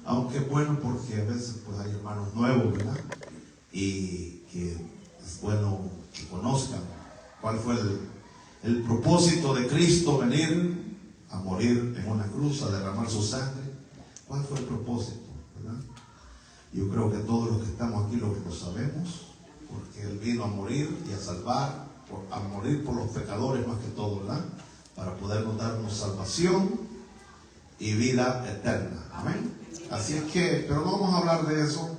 Aunque es bueno porque a veces pues hay hermanos nuevos, ¿verdad? Y que es bueno que conozcan cuál fue el propósito de Cristo venir a morir en una cruz, a derramar su sangre. ¿Cuál fue el propósito, verdad? Yo creo que todos los que estamos aquí lo sabemos, porque Él vino a morir y a salvar, a morir por los pecadores más que todo, ¿verdad? Para podernos darnos salvación y vida eterna. Amén. Así es que, pero no vamos a hablar de eso.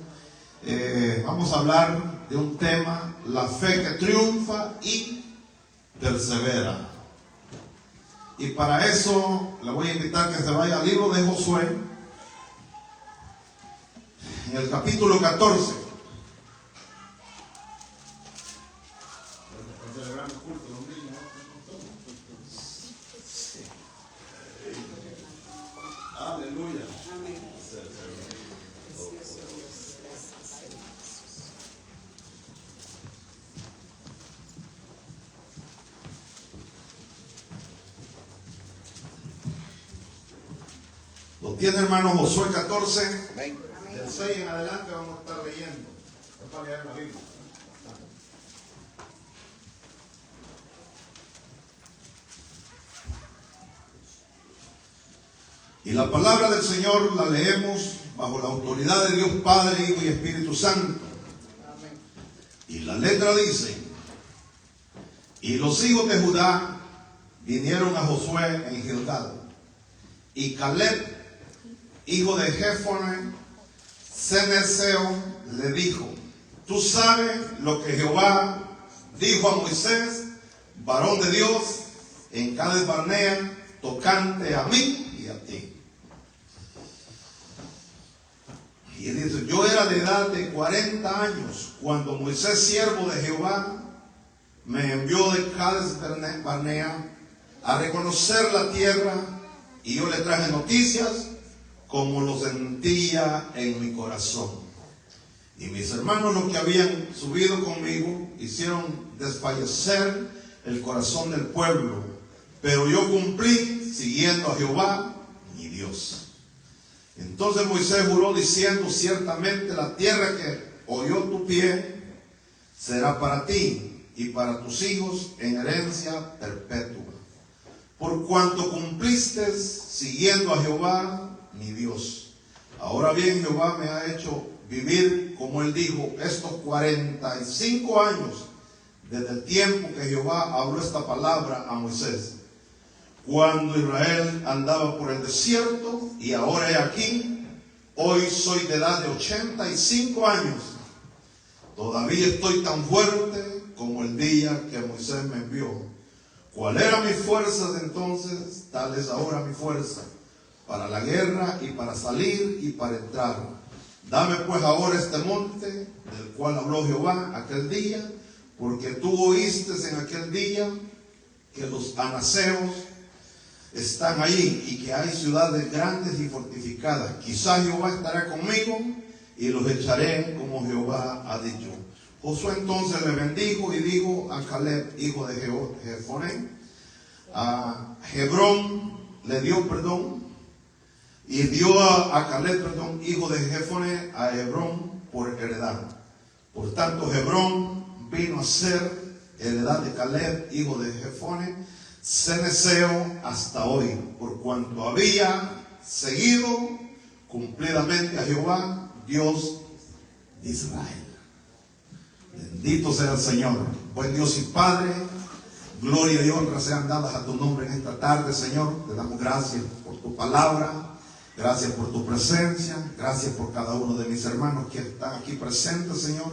Vamos a hablar de un tema: la fe que triunfa y persevera. Y para eso le voy a invitar que se vaya al libro de Josué, en el capítulo 14. Aleluya. ¿Lo tiene, hermano? Josué 14. Del 6 en adelante vamos a estar leyendo. Es para leer la Biblia. Y la palabra del Señor la leemos bajo la autoridad de Dios Padre, Hijo y Espíritu Santo. Y la letra dice: y los hijos de Judá vinieron a Josué en Gilgal, y Caleb, hijo de Jefone, Ceneseo, le dijo: tú sabes lo que Jehová dijo a Moisés, varón de Dios, en Cades Barnea, tocante a mí y a ti. Y él dice: yo era de edad de 40 años cuando Moisés, siervo de Jehová, me envió de Cades Barnea a reconocer la tierra, y yo le traje noticias como lo sentía en mi corazón. Y mis hermanos, los que habían subido conmigo, hicieron desfallecer el corazón del pueblo, pero yo cumplí siguiendo a Jehová mi Dios. Entonces Moisés juró diciendo: ciertamente la tierra que oyó tu pie será para ti y para tus hijos en herencia perpetua, por cuanto cumpliste siguiendo a Jehová mi Dios. Ahora bien, Jehová me ha hecho vivir, como él dijo, estos 45 años desde el tiempo que Jehová habló esta palabra a Moisés, cuando Israel andaba por el desierto, y ahora he aquí, hoy soy de edad de 85 años. Todavía estoy tan fuerte como el día que Moisés me envió. ¿Cuál era mi fuerza de entonces? Tal es ahora mi fuerza para la guerra y para salir y para entrar. Dame pues ahora este monte del cual habló Jehová aquel día, porque tú oíste en aquel día que los anaseos están allí y que hay ciudades grandes y fortificadas. Quizás Jehová estará conmigo y los echaré como Jehová ha dicho. Josué entonces le bendijo y dijo a Caleb, hijo de Jefone, a Hebrón le dio perdón, y dio a Caleb, hijo de Jefone, a Hebrón por heredad. Por tanto, Hebrón vino a ser heredad de Caleb, hijo de Jefone, Ceneseo, hasta hoy, por cuanto había seguido cumplidamente a Jehová, Dios de Israel. Bendito sea el Señor. Buen Dios y Padre, gloria y honra sean dadas a tu nombre en esta tarde, Señor. Te damos gracias por tu palabra, gracias por tu presencia, gracias por cada uno de mis hermanos que están aquí presentes, Señor.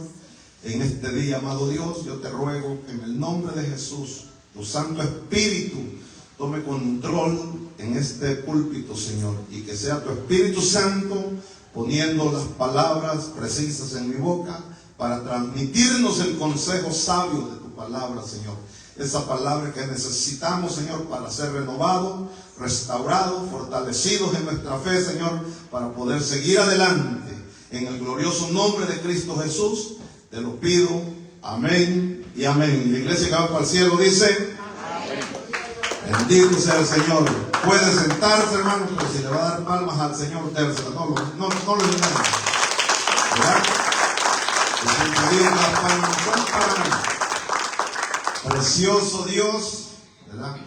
En este día, amado Dios, yo te ruego que en el nombre de Jesús, tu Santo Espíritu tome control en este púlpito, Señor, y que sea tu Espíritu Santo poniendo las palabras precisas en mi boca para transmitirnos el consejo sabio de tu palabra, Señor. Esa palabra que necesitamos, Señor, para ser renovados, restaurados, fortalecidos en nuestra fe, Señor, para poder seguir adelante. En el glorioso nombre de Cristo Jesús, te lo pido. Amén y amén. La iglesia que va para el cielo dice: amén. Bendito sea el Señor. Puede sentarse, hermano, pero si le va a dar palmas al Señor, dérsela. No lo engañen. ¿Verdad? Yo siempre digo que las palmas no son para mí. Precioso Dios, ¿verdad?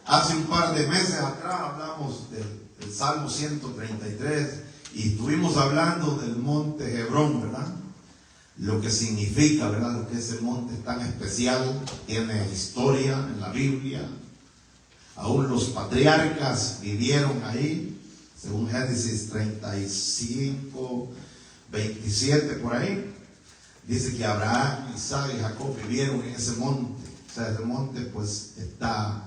Hace un par de meses atrás hablamos del Salmo 133 y estuvimos hablando del monte Hebrón, ¿verdad? Lo que significa, ¿verdad? Lo que ese monte es tan especial, tiene historia en la Biblia. Aún los patriarcas vivieron ahí, según Génesis 35, 27 por ahí. Dice que Abraham, Isaac y Jacob vivieron en ese monte. O sea, ese monte pues está,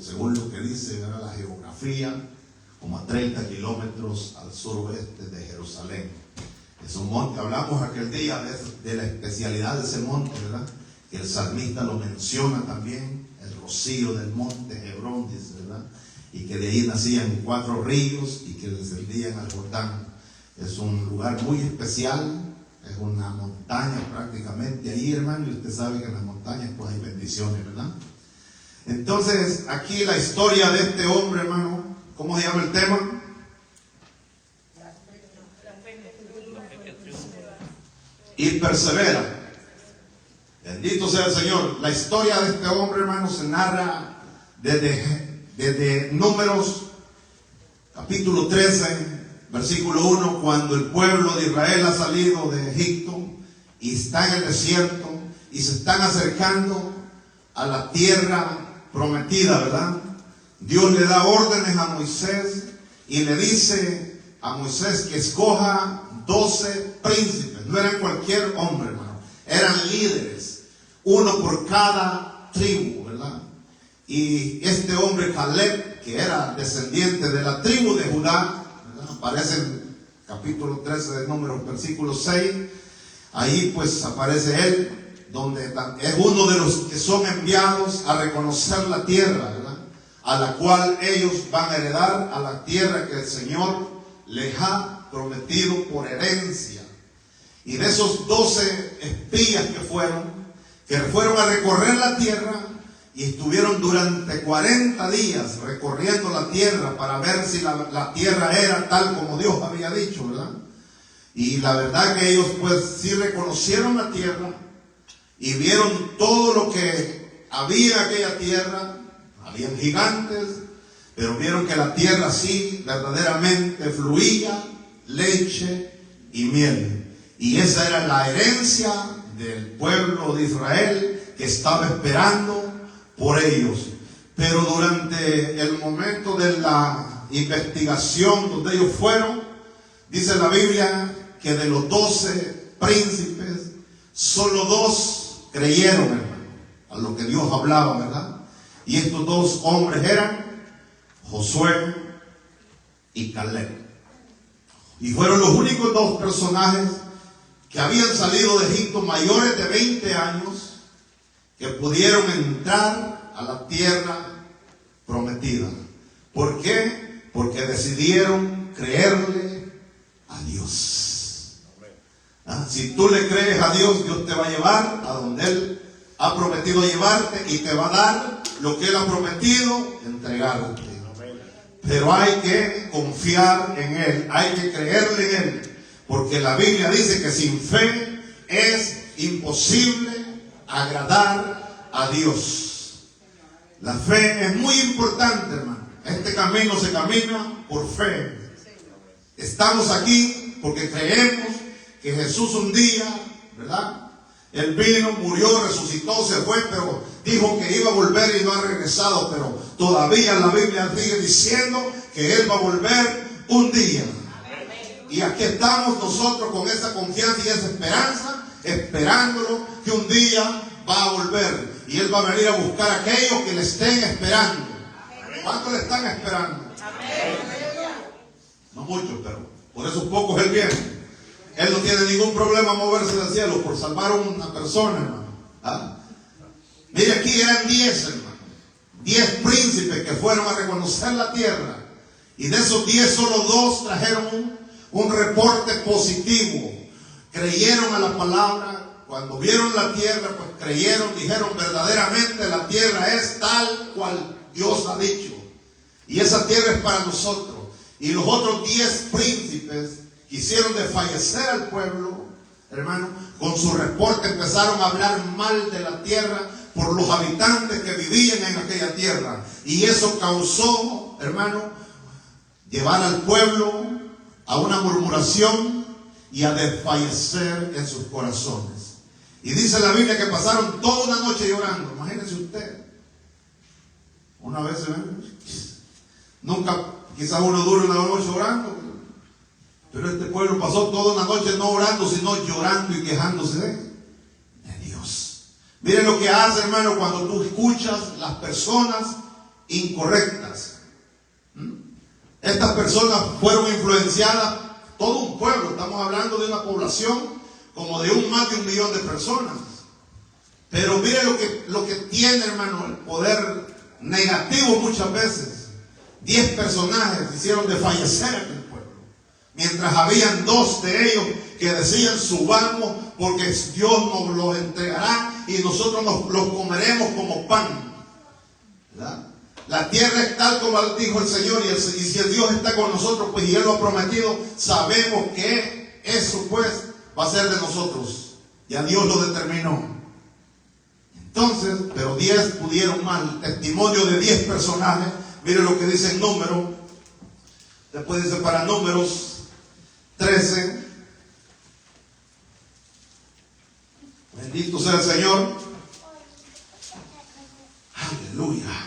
según lo que dice, ¿verdad?, la geografía, como a 30 kilómetros al suroeste de Jerusalén. Es un monte, hablamos aquel día de la especialidad de ese monte, ¿verdad? Que el salmista lo menciona también, el rocío del monte Hebrón, dice, ¿verdad? Y que de ahí nacían 4 ríos y que descendían al Jordán. Es un lugar muy especial, es una montaña prácticamente ahí, hermano, y usted sabe que en las montañas pues hay bendiciones, ¿verdad? Entonces, aquí la historia de este hombre, hermano, ¿cómo se llama el tema? Y persevera. Bendito sea el Señor. La historia de este hombre, hermano, se narra desde Números, capítulo 13, versículo 1, cuando el pueblo de Israel ha salido de Egipto y está en el desierto y se están acercando a la tierra prometida, ¿verdad? Dios le da órdenes a Moisés y le dice a Moisés que escoja 12 príncipes. No eran cualquier hombre, hermano, eran líderes, uno por cada tribu, ¿verdad? Y este hombre Caleb, que era descendiente de la tribu de Judá, ¿verdad?, aparece en capítulo 13 de Números, versículo 6, ahí pues aparece él, donde es uno de los que son enviados a reconocer la tierra, ¿verdad?, a la cual ellos van a heredar, a la tierra que el Señor les ha prometido por herencia. Y de esos 12 espías que fueron a recorrer la tierra y estuvieron durante 40 días recorriendo la tierra para ver si la tierra era tal como Dios había dicho, ¿verdad? Y la verdad que ellos pues sí reconocieron la tierra y vieron todo lo que había en aquella tierra. Habían gigantes, pero vieron que la tierra sí verdaderamente fluía leche y miel. Y esa era la herencia del pueblo de Israel que estaba esperando por ellos. Pero durante el momento de la investigación donde ellos fueron, dice la Biblia que de los 12 príncipes, solo 2 creyeron, hermano, a lo que Dios hablaba, ¿verdad? Y estos 2 hombres eran Josué y Caleb. Y fueron los únicos 2 personajes que habían salido de Egipto mayores de 20 años que pudieron entrar a la tierra prometida. ¿Por qué? Porque decidieron creerle a Dios. Si tú le crees a Dios, Dios te va a llevar a donde Él ha prometido llevarte y te va a dar lo que Él ha prometido entregarte. Pero hay que confiar en Él, hay que creerle en Él, porque la Biblia dice que sin fe es imposible agradar a Dios. La fe es muy importante, hermano. Este camino se camina por fe. Estamos aquí porque creemos que Jesús un día, ¿verdad?, Él vino, murió, resucitó, se fue, pero dijo que iba a volver y no ha regresado. Pero todavía la Biblia sigue diciendo que Él va a volver un día. Y aquí estamos nosotros con esa confianza y esa esperanza, esperándolo que un día va a volver. Y Él va a venir a buscar a aquellos que le estén esperando. ¿Cuántos le están esperando? No muchos, pero por esos pocos Él viene. Él no tiene ningún problema moverse del cielo por salvar a una persona, hermano. ¿Ah? Mire, aquí eran 10, hermano. 10 príncipes que fueron a reconocer la tierra. Y de esos 10, solo 2 trajeron un reporte positivo. Creyeron a la palabra. Cuando vieron la tierra, pues creyeron, dijeron verdaderamente la tierra es tal cual Dios ha dicho. Y esa tierra es para nosotros. Y los otros 10 príncipes quisieron desfallecer al pueblo, hermano. Con su reporte empezaron a hablar mal de la tierra por los habitantes que vivían en aquella tierra. Y eso causó, hermano, llevar al pueblo a una murmuración y a desfallecer en sus corazones. Y dice la Biblia que pasaron toda una noche llorando. Imagínense usted. Una vez se ven, nunca, quizás uno dure una noche orando, pero este pueblo pasó toda una noche no orando, sino llorando y quejándose de Dios. Miren lo que hace, hermano, cuando tú escuchas las personas incorrectas. Estas personas fueron influenciadas, todo un pueblo, estamos hablando de una población como de más de 1 millón de personas. Pero miren lo que tiene, hermano, el poder negativo muchas veces. 10 personajes hicieron desfallecer a aquel pueblo, mientras habían 2 de ellos que decían: subamos porque Dios nos los entregará y nosotros los comeremos como pan. ¿Verdad? La tierra es tal como dijo el Señor, y si el Dios está con nosotros, pues, y Él lo ha prometido, sabemos que eso pues va a ser de nosotros. Ya Dios lo determinó. Entonces, pero 10 pudieron más. El testimonio de 10 personajes. Miren lo que dice en Números. Después dice para Números 13. Bendito sea el Señor. Aleluya.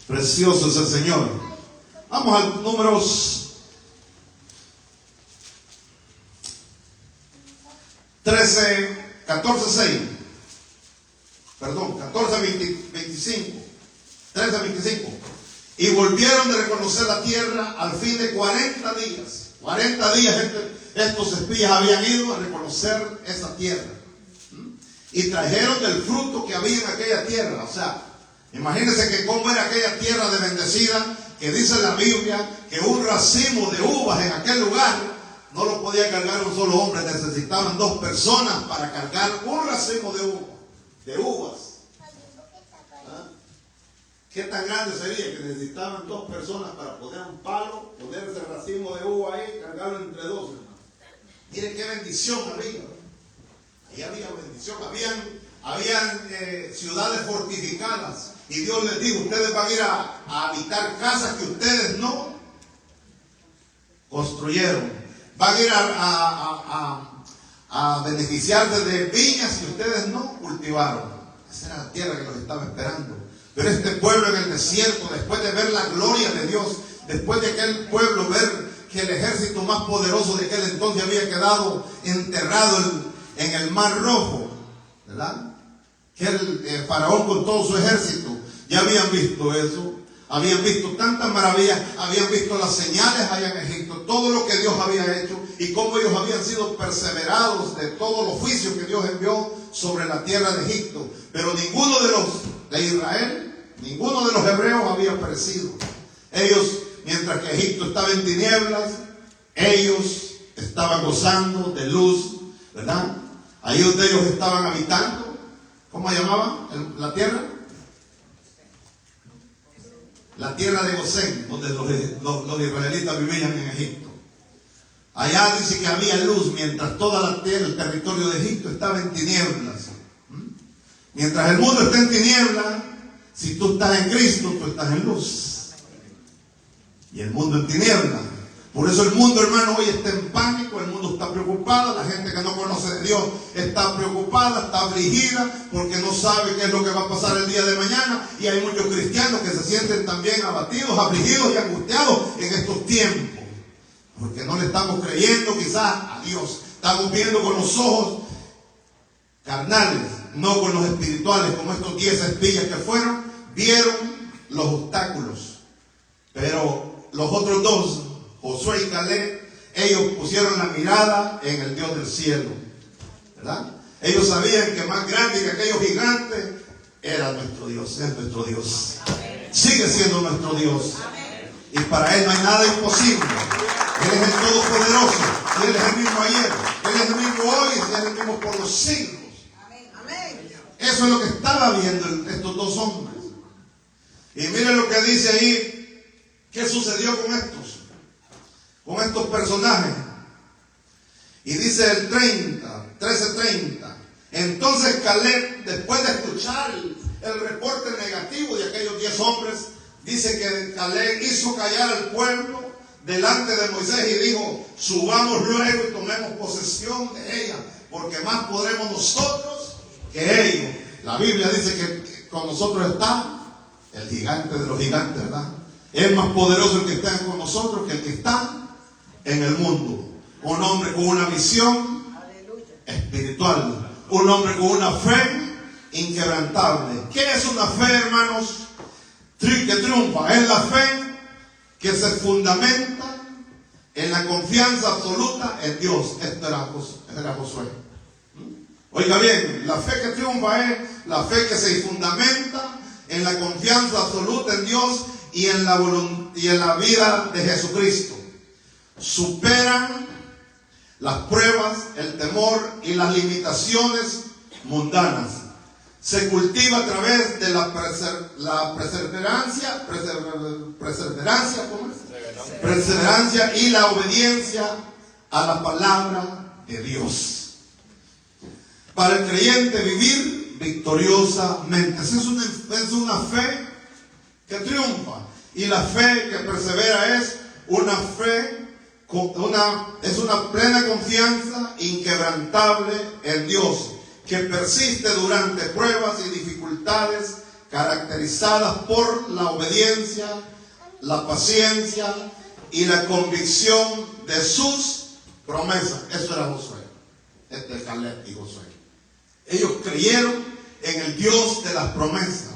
Precioso es el Señor. Vamos al Números 13, 14, 6. Perdón, 14, 25. 13, 25. Y volvieron de reconocer la tierra al fin de 40 días. 40 días estos espías habían ido a reconocer esa tierra. Y trajeron del fruto que había en aquella tierra. O sea, imagínense que cómo era aquella tierra de bendecida, que dice la Biblia que un racimo de uvas en aquel lugar no lo podía cargar un solo hombre. Necesitaban 2 personas para cargar un racimo de uvas. ¿Qué tan grande sería que necesitaban 2 personas para poner un palo, poner ese racimo de uva ahí, cargarlo entre 2, hermano? Miren qué bendición había. Ahí había bendición. Habían ciudades fortificadas. Y Dios les dijo: ustedes van a ir a habitar casas que ustedes no construyeron. Van a ir a beneficiarse de viñas que ustedes no cultivaron. Esa era la tierra que los estaba esperando. Pero este pueblo en el desierto, después de ver la gloria de Dios, después de aquel pueblo ver que el ejército más poderoso de aquel entonces había quedado enterrado en el Mar Rojo, ¿verdad? Que el faraón con todo su ejército, ya habían visto eso, habían visto tantas maravillas, habían visto las señales allá en Egipto, todo lo que Dios había hecho y cómo ellos habían sido perseverados de todos los juicios que Dios envió sobre la tierra de Egipto. Pero ninguno de los de Israel, ninguno de los hebreos había perecido. Ellos, mientras que Egipto estaba en tinieblas, ellos estaban gozando de luz, ¿verdad? Ahí donde ellos estaban habitando, ¿cómo llamaban la tierra? La tierra de Gosén, donde los israelitas vivían en Egipto. Allá dice que había luz, mientras toda la tierra, el territorio de Egipto estaba en tinieblas. Mientras el mundo está en tinieblas, si tú estás en Cristo, tú estás en luz. Y el mundo en tinieblas. Por eso el mundo, hermano, hoy está en pánico, el mundo está preocupado, la gente que no conoce de Dios está preocupada, está afligida, porque no sabe qué es lo que va a pasar el día de mañana. Y hay muchos cristianos que se sienten también abatidos, afligidos y angustiados en estos tiempos, porque no le estamos creyendo quizás a Dios. Estamos viendo con los ojos carnales, no con los espirituales, como estos 10 espías que fueron, vieron los obstáculos. Pero los otros 2, Josué y Caleb, ellos pusieron la mirada en el Dios del cielo, ¿verdad? Ellos sabían que más grande que aquellos gigantes era nuestro Dios, es nuestro Dios. Sigue siendo nuestro Dios. Y para Él no hay nada imposible. Él es el Todopoderoso. Él es el mismo ayer, Él es el mismo hoy y Él es el mismo por los siglos. Eso es lo que estaba viendo estos 2 hombres. Y miren lo que dice ahí, qué sucedió con estos personajes. Y dice el 13:30. Entonces Caleb, después de escuchar el reporte negativo de aquellos 10 hombres, dice que Caleb hizo callar al pueblo delante de Moisés y dijo: subamos luego y tomemos posesión de ella, porque más podremos nosotros que ellos. La Biblia dice que con nosotros está el gigante de los gigantes, ¿verdad? Es más poderoso el que está con nosotros que el que está en el mundo. Un hombre con una visión espiritual, un hombre con una fe inquebrantable. ¿Qué es una fe, hermanos? Que triunfa. Es la fe que se fundamenta en la confianza absoluta en Dios. Esto era Josué. Oiga bien, la fe que triunfa es la fe que se fundamenta en la confianza absoluta en Dios y en la vida de Jesucristo. Superan las pruebas, el temor y las limitaciones mundanas. Se cultiva a través de la perseverancia y la obediencia a la palabra de Dios. Para el creyente vivir victoriosamente. Esa es una fe que triunfa. Y la fe que persevera es una fe, es una plena confianza inquebrantable en Dios, que persiste durante pruebas y dificultades, caracterizadas por la obediencia, la paciencia y la convicción de sus promesas. Eso era Josué. Este es Caleb y Josué. Ellos creyeron en el Dios de las promesas.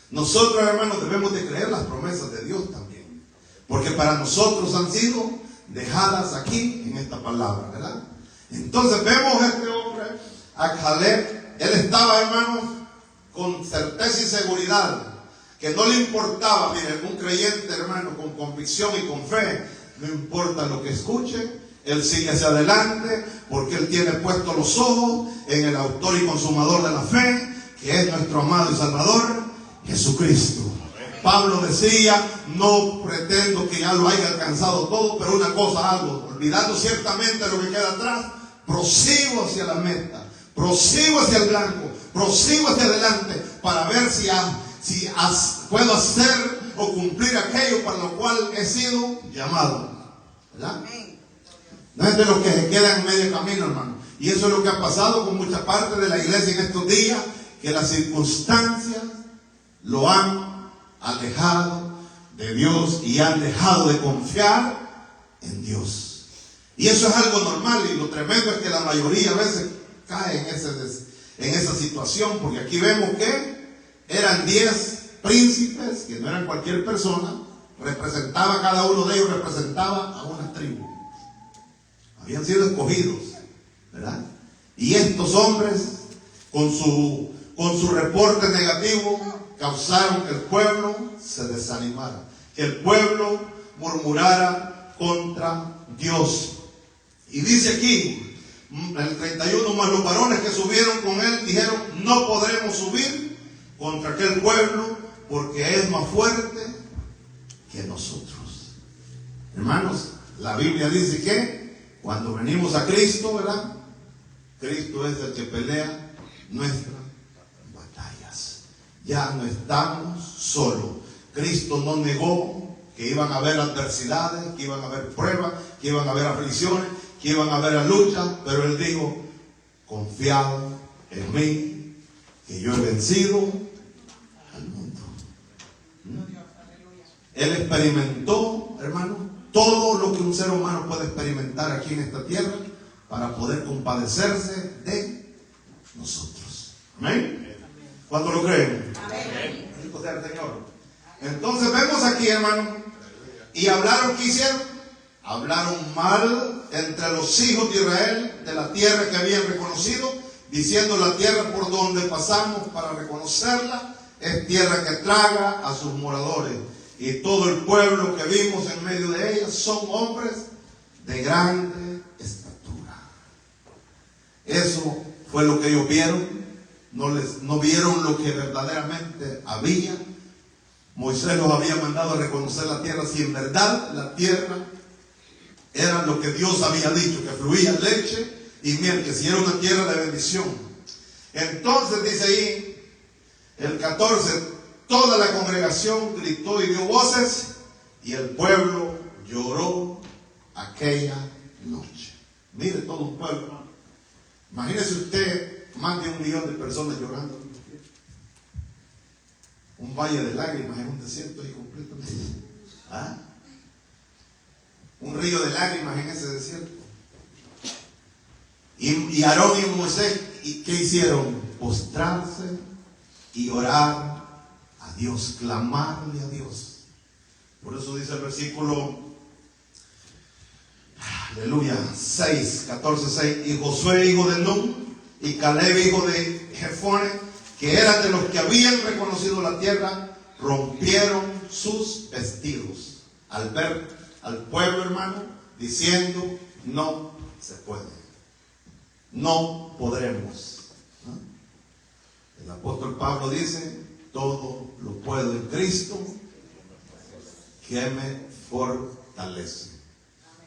Nosotros, hermanos, debemos de creer las promesas de Dios también, porque para nosotros han sido dejadas aquí en esta palabra, ¿verdad? Entonces vemos a este hombre, a Caleb. Él estaba, hermanos, con certeza y seguridad, que no le importaba. Mire, un creyente, hermano, con convicción y con fe, no importa lo que escuche, él sigue hacia adelante, porque él tiene puestos los ojos en el autor y consumador de la fe, que es nuestro amado y salvador Jesucristo. Pablo decía: no pretendo que ya lo haya alcanzado todo, pero una cosa hago, olvidando ciertamente lo que queda atrás, prosigo hacia la meta, prosigo hacia el blanco, prosigo hacia adelante, para ver si puedo hacer o cumplir aquello para lo cual he sido llamado, ¿verdad? No es de los que se quedan en medio camino, hermano. Y eso es lo que ha pasado con mucha parte de la iglesia en estos días, que las circunstancias lo han alejado de Dios y han dejado de confiar en Dios. Y eso es algo normal, y lo tremendo es que la mayoría a veces cae en esa situación, porque aquí vemos que eran 10 príncipes, que no eran cualquier persona. Cada uno de ellos representaba a una tribu. Habían sido escogidos, ¿verdad? Y estos hombres, con su reporte negativo, causaron que el pueblo se desanimara, que el pueblo murmurara contra Dios. Y dice aquí, el 31, más los varones que subieron con él dijeron: no podremos subir contra aquel pueblo, porque es más fuerte que nosotros. Hermanos, la Biblia dice que cuando venimos a Cristo, ¿verdad? Cristo es el que pelea nuestras batallas. Ya no estamos solos. Cristo no negó que iban a haber adversidades, que iban a haber pruebas, que iban a haber aflicciones, que iban a haber luchas, pero Él dijo: confiad en mí, que yo he vencido al mundo. Él experimentó, hermano, todo lo que un ser humano puede experimentar aquí en esta tierra para poder compadecerse de nosotros. ¿Amén? ¿Cuánto lo creen? Amén. Bendito sea el Señor. Entonces vemos aquí, hermano, y hablaron, ¿qué hicieron? Hablaron mal entre los hijos de Israel de la tierra que habían reconocido, diciendo: la tierra por donde pasamos para reconocerla es tierra que traga a sus moradores, y todo el pueblo que vimos en medio de ella son hombres de grande estatura. Eso fue lo que ellos vieron. No vieron lo que verdaderamente había. Moisés los había mandado a reconocer la tierra, si en verdad la tierra era lo que Dios había dicho, que fluía leche y miel, que si era una tierra de bendición. Entonces dice ahí, el 14, toda la congregación gritó y dio voces, y el pueblo lloró aquella noche. Mire, todo un pueblo, hermano. Imagínese usted más de 1 millón de personas llorando. Un valle de lágrimas en un desierto ahí completamente. ¿Ah? Un río de lágrimas en ese desierto. Y Aarón y Moisés, ¿qué hicieron? Postrarse y orar a Dios, clamarle a Dios. Por eso dice el versículo, aleluya, 6, 14, 6. Y Josué, hijo de Nun, y Caleb, hijo de Jefone, que eran de los que habían reconocido la tierra, rompieron sus vestidos al ver al pueblo, hermano, diciendo, no se puede, no podremos. ¿No? El apóstol Pablo dice, todo lo puedo en Cristo que me fortalece.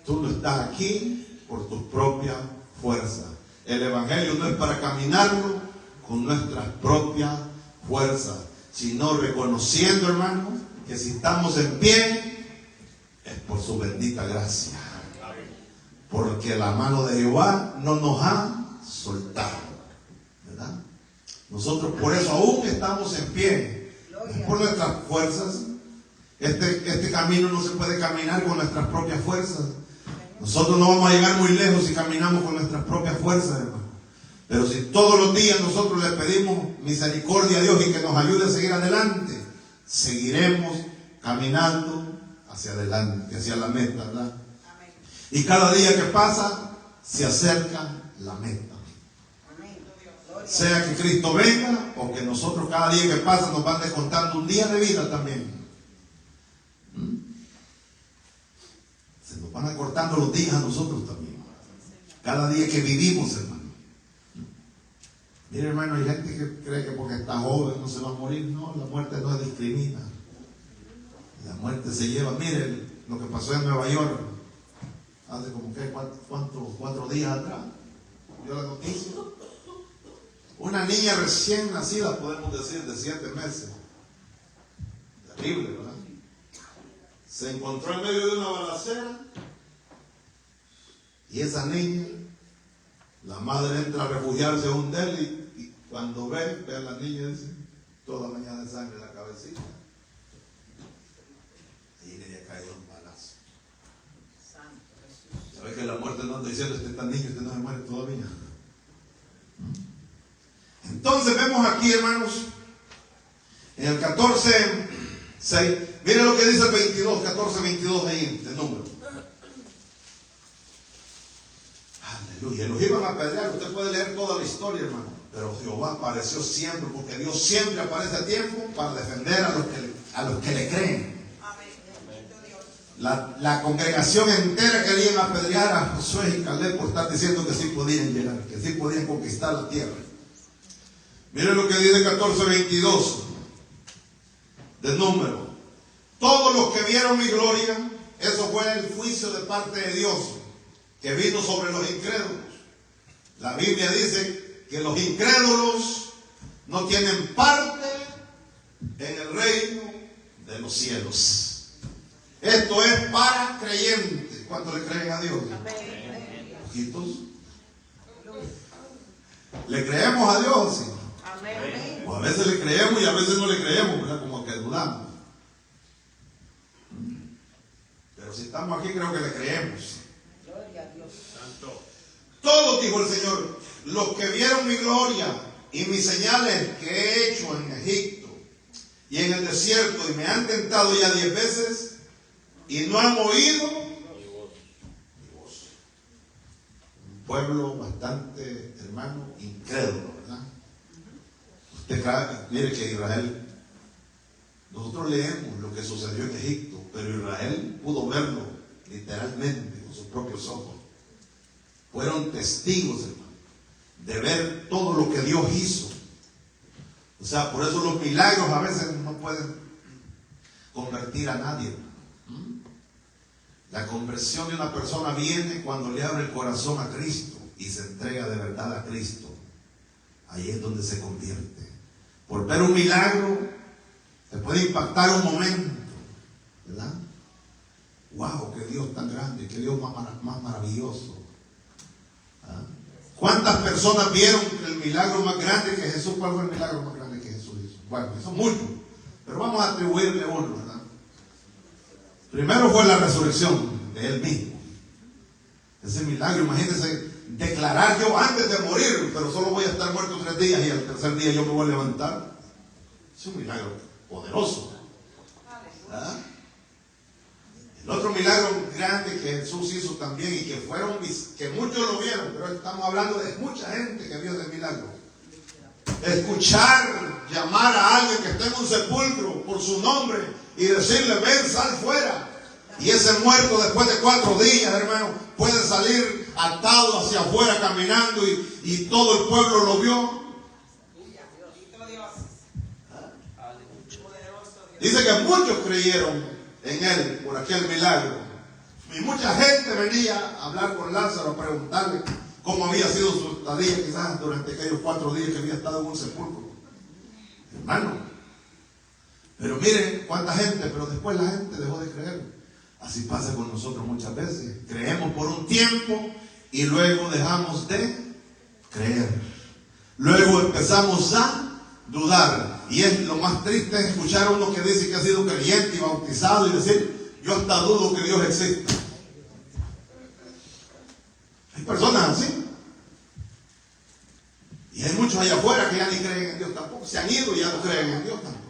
Tú no estás aquí por tu propia fuerza. El evangelio no es para caminarlo con nuestras propias fuerzas, sino reconociendo, hermano, que si estamos en pie es por su bendita gracia, porque la mano de Jehová no nos ha soltado, ¿verdad? Nosotros por eso aún estamos en pie, es por nuestras fuerzas. Este camino no se puede caminar con nuestras propias fuerzas. Nosotros no vamos a llegar muy lejos si caminamos con nuestras propias fuerzas, hermano. Pero si todos los días nosotros le pedimos misericordia a Dios y que nos ayude a seguir adelante, seguiremos caminando hacia adelante, hacia la meta, ¿verdad? Amén. Y cada día que pasa, se acerca la meta. Amén. Sea que Cristo venga o que nosotros cada día que pasa nos van descontando un día de vida también. Se nos van acortando los días a nosotros también. Cada día que vivimos, hermano. Mire, hermano, hay gente que cree que porque está joven no se va a morir. No, la muerte no discrimina. La muerte se lleva. Mire lo que pasó en Nueva York hace como que 4 días atrás. Vio la noticia. Una niña recién nacida, podemos decir, de 7 meses. Terrible, ¿verdad? Se encontró en medio de una balacera y esa niña, la madre entra a refugiarse a un deli. Cuando ve a la niña, dice, toda mañana de sangre en la cabecita. Y le había caído un balazo. ¿Sabe que la muerte no anda diciendo, este está niño, este no se muere todavía? Entonces vemos aquí, hermanos, en el 14:6, miren lo que dice el 22, 14:22 ahí, de número. Aleluya, los iban a apedrear. Usted puede leer toda la historia, hermano. Pero Jehová apareció siempre, porque Dios siempre aparece a tiempo para defender a los que le creen. La congregación entera querían apedrear a Josué y Caleb por estar diciendo que sí podían llegar, que sí podían conquistar la tierra. Miren lo que dice 14:22 de número. Todos los que vieron mi gloria, eso fue el juicio de parte de Dios que vino sobre los incrédulos. La Biblia dice que los incrédulos no tienen parte en el reino de los cielos. Esto es para creyentes. ¿Cuánto le creen a Dios? ¿Poquitos? ¿Le creemos a Dios? ¿Sí? Amén. O a veces le creemos y a veces no le creemos, ¿verdad? Como que dudamos. Pero si estamos aquí, creo que le creemos. Gloria a Dios. Santo. Todos, dijo el Señor, los que vieron mi gloria y mis señales que he hecho en Egipto y en el desierto, y me han tentado ya 10 veces y no han oído mi voz. Un pueblo bastante, hermano, incrédulo, ¿verdad? Usted mire que Israel, nosotros leemos lo que sucedió en Egipto, pero Israel pudo verlo literalmente con sus propios ojos. Fueron testigos, hermano, de ver todo lo que Dios hizo. O sea, por eso los milagros a veces no pueden convertir a nadie. La conversión de una persona viene cuando le abre el corazón a Cristo y se entrega de verdad a Cristo. Ahí es donde se convierte. Por ver un milagro te puede impactar un momento, ¿verdad? ¡Wow! ¡Qué Dios tan grande! ¡Qué Dios más maravilloso! ¿Ah? ¿Cuántas personas vieron el milagro más grande que Jesús? ¿Cuál fue el milagro más grande que Jesús hizo? Bueno, son muchos, pero vamos a atribuirle uno, ¿verdad? Primero fue la resurrección de Él mismo. Ese milagro, imagínense, declarar yo antes de morir, pero solo voy a estar muerto 3 días y al tercer día yo me voy a levantar. Es un milagro poderoso. ¿Ah? El otro milagro grande que Jesús hizo también y que muchos lo vieron, pero estamos hablando de mucha gente que vio ese milagro. Escuchar, llamar a alguien que esté en un sepulcro por su nombre y decirle: ven, sal fuera. Y ese muerto después de 4 días, hermano, puede salir atado hacia afuera caminando y todo el pueblo lo vio. Dice que muchos creyeron en él por aquel milagro. Y mucha gente venía a hablar con Lázaro, a preguntarle cómo había sido su estadía quizás durante aquellos 4 días que había estado en un sepulcro. Hermano, pero miren cuánta gente, pero después la gente dejó de creer. Así pasa con nosotros muchas veces. Creemos por un tiempo y luego dejamos de creer. Luego empezamos a dudar. Y es lo más triste es escuchar a uno que dice que ha sido creyente y bautizado y decir: yo hasta dudo que Dios exista. Hay personas así. Y hay muchos allá afuera que ya ni creen en Dios tampoco. Se han ido y ya no creen en Dios tampoco.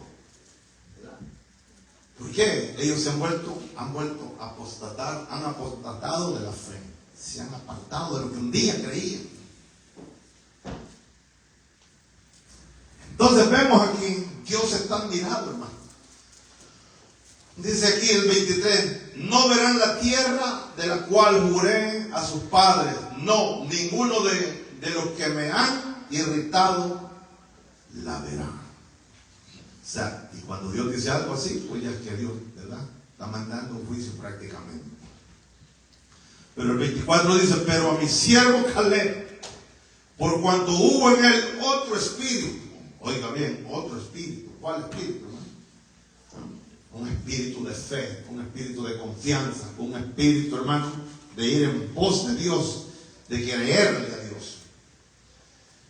¿Por qué? Ellos han vuelto a apostatar, han apostatado de la fe. Se han apartado de lo que un día creían. Entonces vemos aquí, Dios está admirado, hermano. Dice aquí el 23: no verán la tierra de la cual juré a sus padres. No, ninguno de los que me han irritado la verá. O sea, y cuando Dios dice algo así, pues ya es que Dios, ¿verdad?, está mandando un juicio prácticamente. Pero el 24 dice: pero a mi siervo Caleb, por cuanto hubo en él otro espíritu. Oiga bien, otro espíritu. ¿Cuál espíritu? Un espíritu de fe, un espíritu de confianza, un espíritu, hermano, de ir en pos de Dios, de creerle a Dios.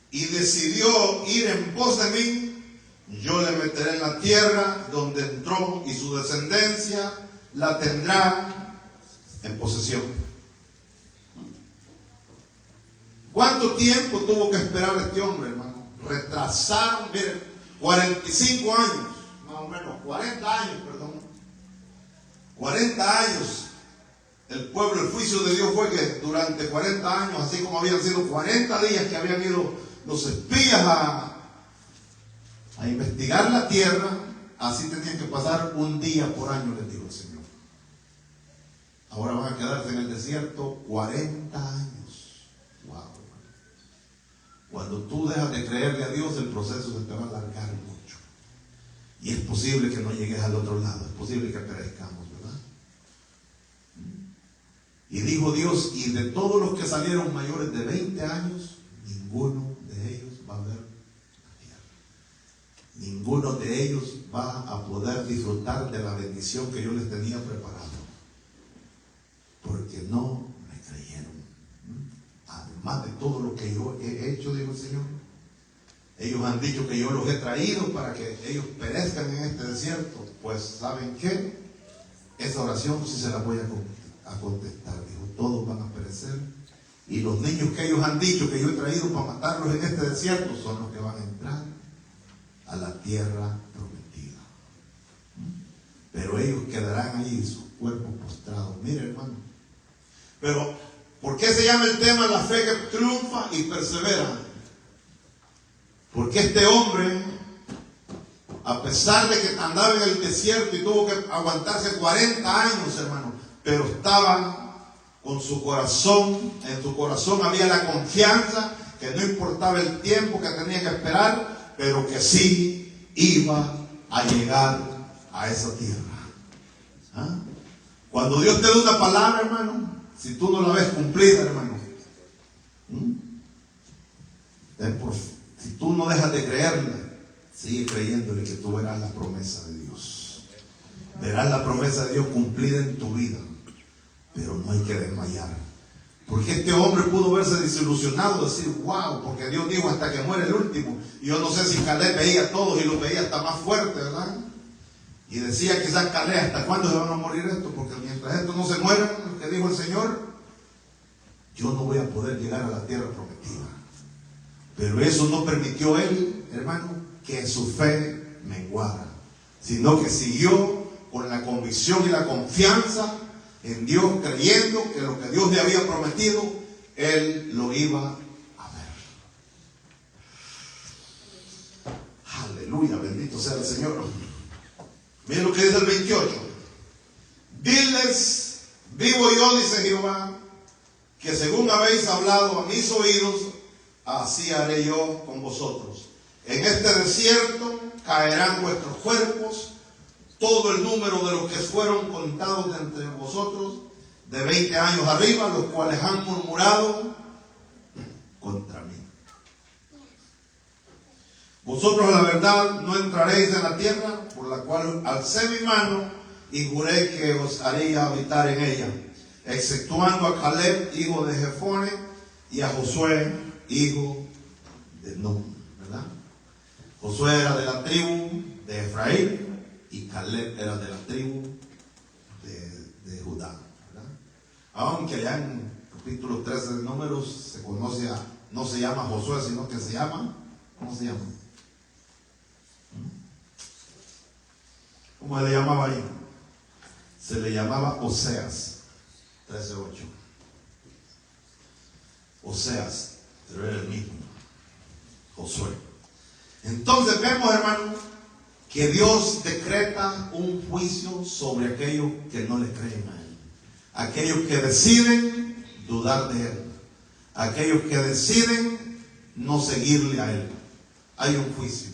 Y decidió ir en pos de mí. Yo le meteré en la tierra donde entró y su descendencia la tendrá en posesión. ¿Cuánto tiempo tuvo que esperar este hombre, hermano? Retrasaron, miren, 45 años, más o menos, 40 años, perdón. 40 años. El pueblo, el juicio de Dios fue que durante 40 años, así como habían sido 40 días que habían ido los espías a investigar la tierra, así tenían que pasar un día por año, les dijo el Señor. Ahora van a quedarse en el desierto 40 años. Wow. Cuando tú dejas de creerle a Dios, el proceso se te va a alargar mucho. Y es posible que no llegues al otro lado, es posible que perezcamos, ¿verdad? Y dijo Dios: y de todos los que salieron mayores de 20 años, ninguno de ellos va a ver la tierra. Ninguno de ellos va a poder disfrutar de la bendición que yo les tenía preparado. Porque no me creyeron. Además de todo lo que yo he hecho, dijo el Señor, ellos han dicho que yo los he traído para que ellos perezcan en este desierto. Pues ¿saben qué? Esa oración sí se la voy a contestar. Dijo: todos van a perecer, y los niños que ellos han dicho que yo he traído para matarlos en este desierto son los que van a entrar a la tierra prometida. Pero ellos quedarán ahí, sus cuerpos postrados. Mire, hermano, pero ¿por qué se llama el tema la fe que triunfa y persevera? Porque este hombre, a pesar de que andaba en el desierto y tuvo que aguantarse 40 años, hermano, pero estaba con su corazón, en su corazón había la confianza que no importaba el tiempo que tenía que esperar, pero que sí iba a llegar a esa tierra. ¿Ah? Cuando Dios te da una palabra, hermano, si tú no la ves cumplida, hermano, si tú no dejas de creerla, sigue creyéndole que tú verás la promesa de Dios. Verás la promesa de Dios cumplida en tu vida, pero no hay que desmayar. Porque este hombre pudo verse desilusionado, decir, wow, porque Dios dijo hasta que muere el último. Y yo no sé si Caleb veía a todos y los veía hasta más fuerte, ¿verdad? Y decía quizás Caleb, ¿hasta cuándo se van a morir estos? Porque mientras estos no se mueran, lo que dijo el Señor, yo no voy a poder llegar a la tierra prometida. Pero eso no permitió él, hermano, que su fe menguara, sino que siguió con la convicción y la confianza en Dios, creyendo que lo que Dios le había prometido, él lo iba a ver. Aleluya, bendito sea el Señor. Miren lo que dice el 28. Diles, vivo yo, dice Jehová, que según habéis hablado a mis oídos, así haré yo con vosotros. En este desierto caerán vuestros cuerpos, todo el número de los que fueron contados de entre vosotros, de 20 años arriba, los cuales han murmurado contra mí. Vosotros a la verdad no entraréis en la tierra, por la cual alcé mi mano y juré que os haría habitar en ella, exceptuando a Caleb, hijo de Jefone, y a Josué, hijo de Nun, ¿verdad? Josué era de la tribu de Efraín y Caleb era de la tribu de Judá, ¿verdad? Aunque allá en capítulo 13 de Números se conoce no se llama Josué, sino que se llama, ¿cómo se llama? ¿Cómo se le llamaba ahí? Se le llamaba Oseas, 13:8. Oseas, pero era el mismo, Josué. Entonces vemos, hermano, que Dios decreta un juicio sobre aquellos que no le creen a Él, aquellos que deciden dudar de Él, aquellos que deciden no seguirle a Él. Hay un juicio.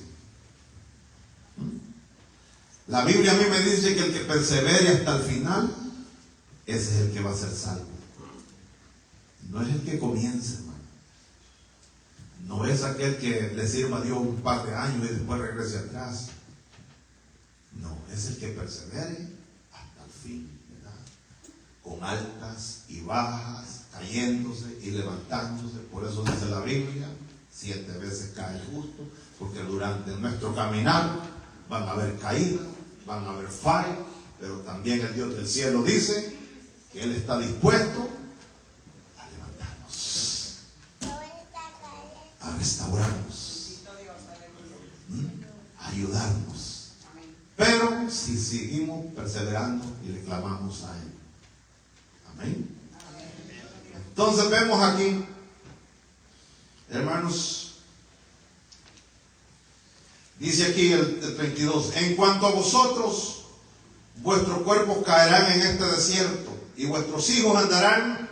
La Biblia a mí me dice que el que persevere hasta el final, ese es el que va a ser salvo. No es el que comience, hermano. No es aquel que le sirva a Dios un par de años y después regrese atrás. No, es el que persevere hasta el fin, ¿verdad? Con altas y bajas, cayéndose y levantándose. Por eso dice la Biblia, 7 veces cae el justo, porque durante nuestro caminar van a haber caídas, van a haber fallas, pero también el Dios del cielo dice que Él está dispuesto a levantarnos, a restaurarnos, a ayudarnos. Pero si seguimos perseverando y le clamamos a Él. Amén. Entonces vemos aquí, hermanos, dice aquí el 32, en cuanto a vosotros, vuestros cuerpos caerán en este desierto y vuestros hijos andarán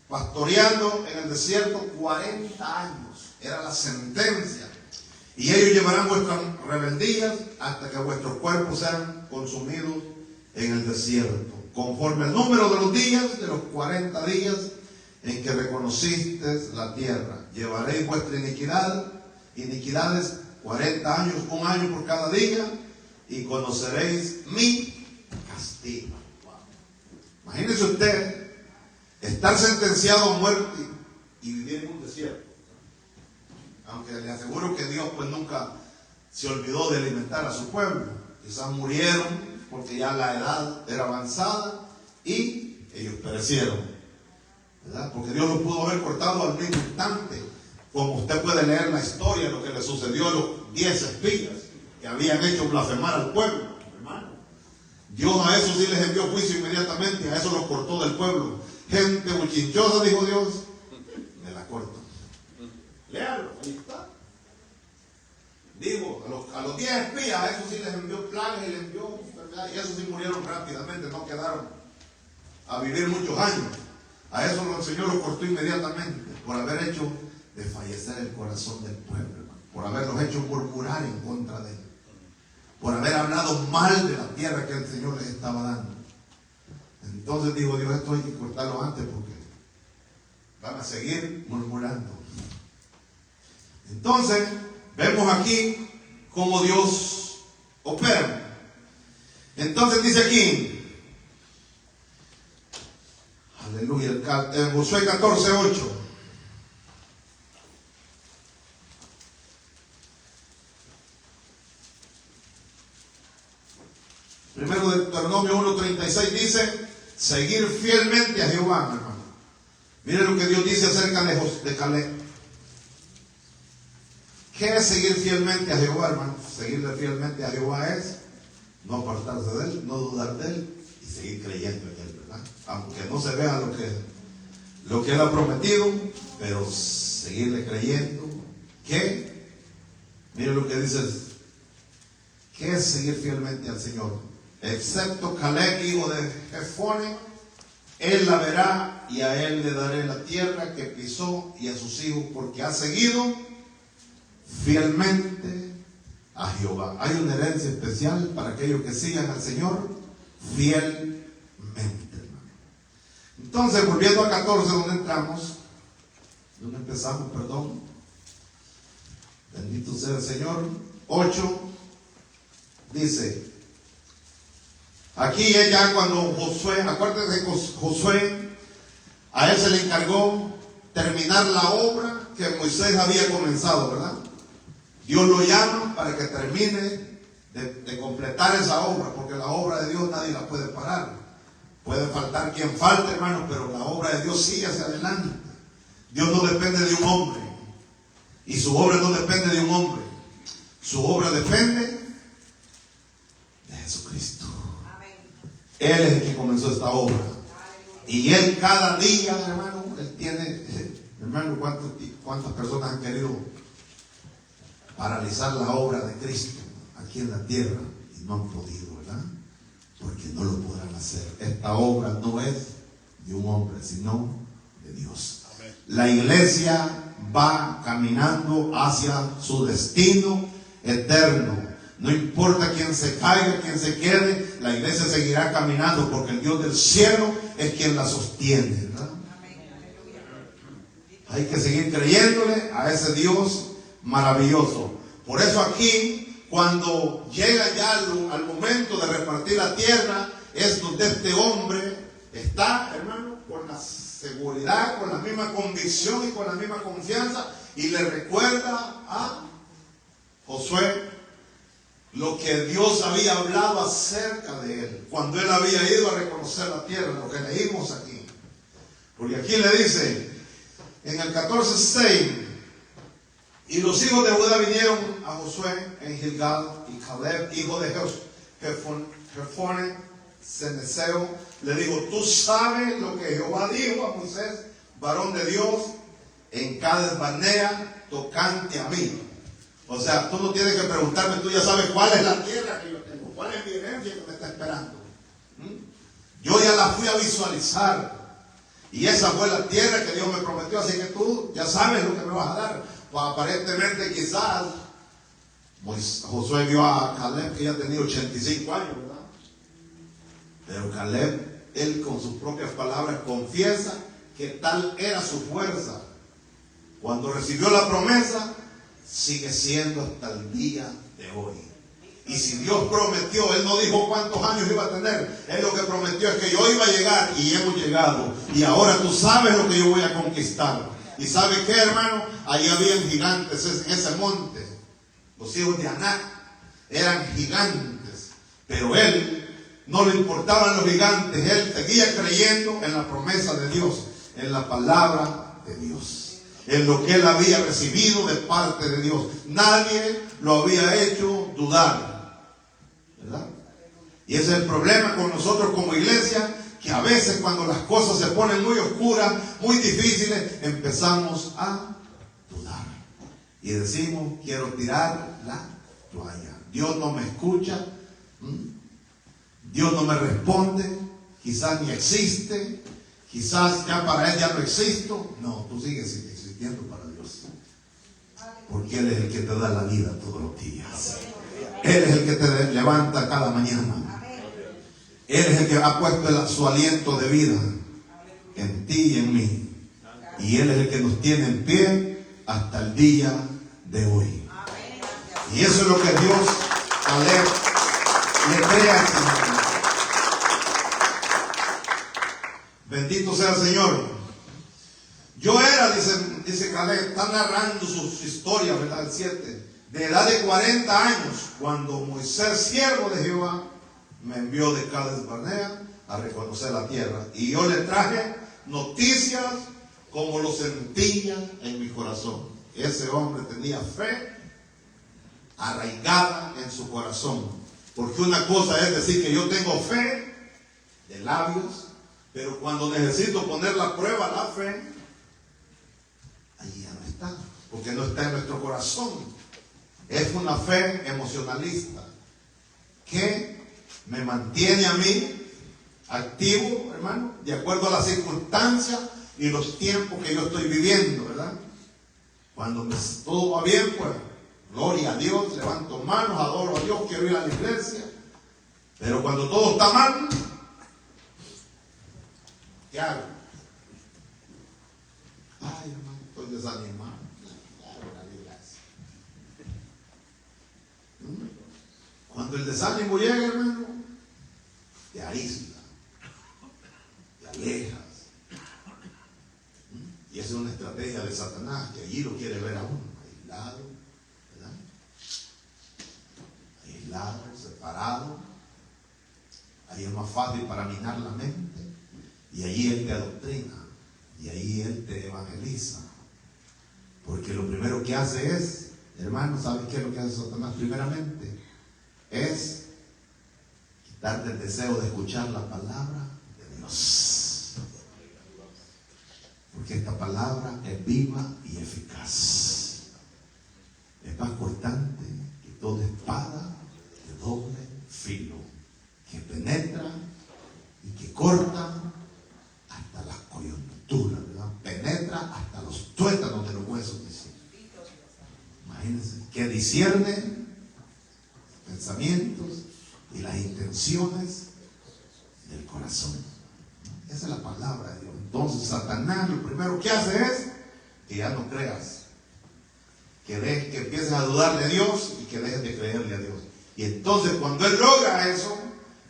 pastoreando en el desierto 40 años. Era la sentencia. Y ellos llevarán vuestras rebeldías hasta que vuestros cuerpos sean consumidos en el desierto, conforme al número de los días, de los 40 días en que reconocisteis la tierra. Llevaréis vuestra iniquidades 40 años, un año por cada día, y conoceréis mi castigo. Wow. Imagínese usted estar sentenciado a muerte y vivir en un desierto. Aunque le aseguro que Dios pues nunca se olvidó de alimentar a su pueblo. Quizás murieron porque ya la edad era avanzada y ellos perecieron, ¿verdad? Porque Dios los pudo haber cortado al mismo instante. Como usted puede leer la historia, lo que le sucedió a los 10 espías que habían hecho blasfemar al pueblo, hermano. Dios a esos sí les envió juicio inmediatamente, a esos los cortó del pueblo. Gente buchinchosa, dijo Dios, me la corto. Léalo, ahí está. Digo, a los 10 espías, a esos sí les envió plagas y les envió, ¿verdad? Y esos sí murieron rápidamente, no quedaron a vivir muchos años. A esos el Señor los cortó inmediatamente por haber hecho desfallecer el corazón del pueblo, hermano, por haberlos hecho murmurar en contra de Él. por haber hablado mal de la tierra que el Señor les estaba dando. Entonces dijo Dios, esto hay que cortarlo antes porque van a seguir murmurando. Entonces vemos aquí cómo Dios opera. Entonces dice aquí, aleluya, Josué 14:8. Primero de Deuteronomio 1:36 dice, seguir fielmente a Jehová, hermano. Mire lo que Dios dice acerca de Caleb. ¿Qué es seguir fielmente a Jehová, hermano? Seguirle fielmente a Jehová es no apartarse de él, no dudar de él y seguir creyendo en él, ¿verdad? Aunque no se vea lo que él ha prometido, pero seguirle creyendo. ¿Qué? Mire lo que dice. ¿Qué es seguir fielmente al Señor? Excepto Caleb, hijo de Jefone, él la verá y a él le daré la tierra que pisó y a sus hijos, porque ha seguido fielmente a Jehová. Hay una herencia especial para aquellos que sigan al Señor fielmente, hermano. Entonces, volviendo a 14, donde empezamos, perdón. Bendito sea el Señor. 8 dice, aquí es ya cuando Josué, acuérdense que Josué, a él se le encargó terminar la obra que Moisés había comenzado, ¿verdad? Dios lo llama para que termine de completar esa obra, porque la obra de Dios nadie la puede parar. Puede faltar quien falte, hermano, pero la obra de Dios sigue hacia adelante. Dios no depende de un hombre, y su obra no depende de un hombre. Su obra depende de Jesucristo. Él es el que comenzó esta obra. Y Él cada día, hermano, Él tiene, hermano, ¿cuántas personas han querido paralizar la obra de Cristo aquí en la tierra? Y no han podido, ¿verdad? Porque no lo podrán hacer. Esta obra no es de un hombre, sino de Dios. Amén. La iglesia va caminando hacia su destino eterno. No importa quién se caiga, quién se quede, la iglesia seguirá caminando porque el Dios del cielo es quien la sostiene, ¿verdad? Hay que seguir creyéndole a ese Dios maravilloso. Por eso aquí, cuando llega ya al momento de repartir la tierra, es donde este hombre está, hermano, con la seguridad, con la misma convicción y con la misma confianza, y le recuerda a Josué lo que Dios había hablado acerca de él, cuando él había ido a reconocer la tierra, lo que leímos aquí. Porque aquí le dice, en el 14:6, y los hijos de Judá vinieron a Josué en Gilgal, y Caleb, hijo de Jefone, ceneseo, le dijo, tú sabes lo que Jehová dijo a Moisés, varón de Dios, en Cades Barnea, tocante a mí. O sea, tú no tienes que preguntarme, tú ya sabes cuál es la tierra que yo tengo, cuál es mi herencia que me está esperando. Yo ya la fui a visualizar, y esa fue la tierra que Dios me prometió, así que tú ya sabes lo que me vas a dar. Pues aparentemente quizás Josué vio a Caleb que ya tenía 85 años, ¿verdad? Pero Caleb, él con sus propias palabras confiesa que tal era su fuerza. Cuando recibió la promesa, sigue siendo hasta el día de hoy. Y si Dios prometió, Él no dijo cuántos años iba a tener. Él lo que prometió es que yo iba a llegar, y hemos llegado. Y ahora tú sabes lo que yo voy a conquistar. ¿Y sabes qué, hermano? Ahí habían gigantes en ese monte. Los hijos de Anac eran gigantes. Pero él no le importaban los gigantes. Él seguía creyendo en la promesa de Dios, en la palabra de Dios, en lo que él había recibido de parte de Dios. Nadie lo había hecho dudar, ¿verdad? Y ese es el problema con nosotros como iglesia, que a veces cuando las cosas se ponen muy oscuras, muy difíciles, empezamos a dudar y decimos, quiero tirar la toalla. Dios no me escucha, Dios no me responde, quizás ni existe, quizás ya para Él ya no existo. No, tú sigues existiendo para Dios, porque Él es el que te da la vida todos los días. Él es el que te levanta cada mañana. Él es el que ha puesto su aliento de vida en ti y en mí. Y Él es el que nos tiene en pie hasta el día de hoy. Y eso es lo que Dios, Caleb, le crea al Señor. Bendito sea el Señor. Yo era, dice Caleb, está narrando su historia, ¿verdad? El 7. De edad de 40 años, cuando Moisés, siervo de Jehová, me envió de Cades Barnea a reconocer la tierra. Y yo le traje noticias como lo sentía en mi corazón. Ese hombre tenía fe arraigada en su corazón. Porque una cosa es decir que yo tengo fe de labios, pero cuando necesito poner la prueba, la fe, allí ya no está, porque no está en nuestro corazón. Es una fe emocionalista que me mantiene a mí activo, hermano, de acuerdo a las circunstancias y los tiempos que yo estoy viviendo, ¿verdad? Cuando todo va bien, pues gloria a Dios, levanto manos, adoro a Dios, quiero ir a la iglesia. Pero cuando todo está mal, ¿qué hago? Ay, hermano, estoy desanimado. Cuando el desánimo llega, hermano, te aísla, te alejas. Y esa es una estrategia de Satanás, que allí lo quiere ver a uno, aislado, ¿verdad? Aislado, separado. Ahí es más fácil para minar la mente. Y allí Él te adoctrina. Y ahí Él te evangeliza. Porque lo primero que hace es, hermano, ¿sabes qué es lo que hace Satanás? Primeramente, es quitarte el deseo de escuchar la palabra de Dios. Porque esta palabra es viva y eficaz. Es más cortante que toda espada de doble filo, que penetra y que corta hasta las coyunturas, ¿verdad? Penetra hasta los tuétanos de los huesos. Dice. Imagínense, que discierne pensamientos y las intenciones del corazón. Esa es la palabra de Dios. Entonces Satanás lo primero que hace es que ya no creas, que empieces a dudar de Dios y que dejes de creerle a Dios. Y entonces cuando Él logra eso,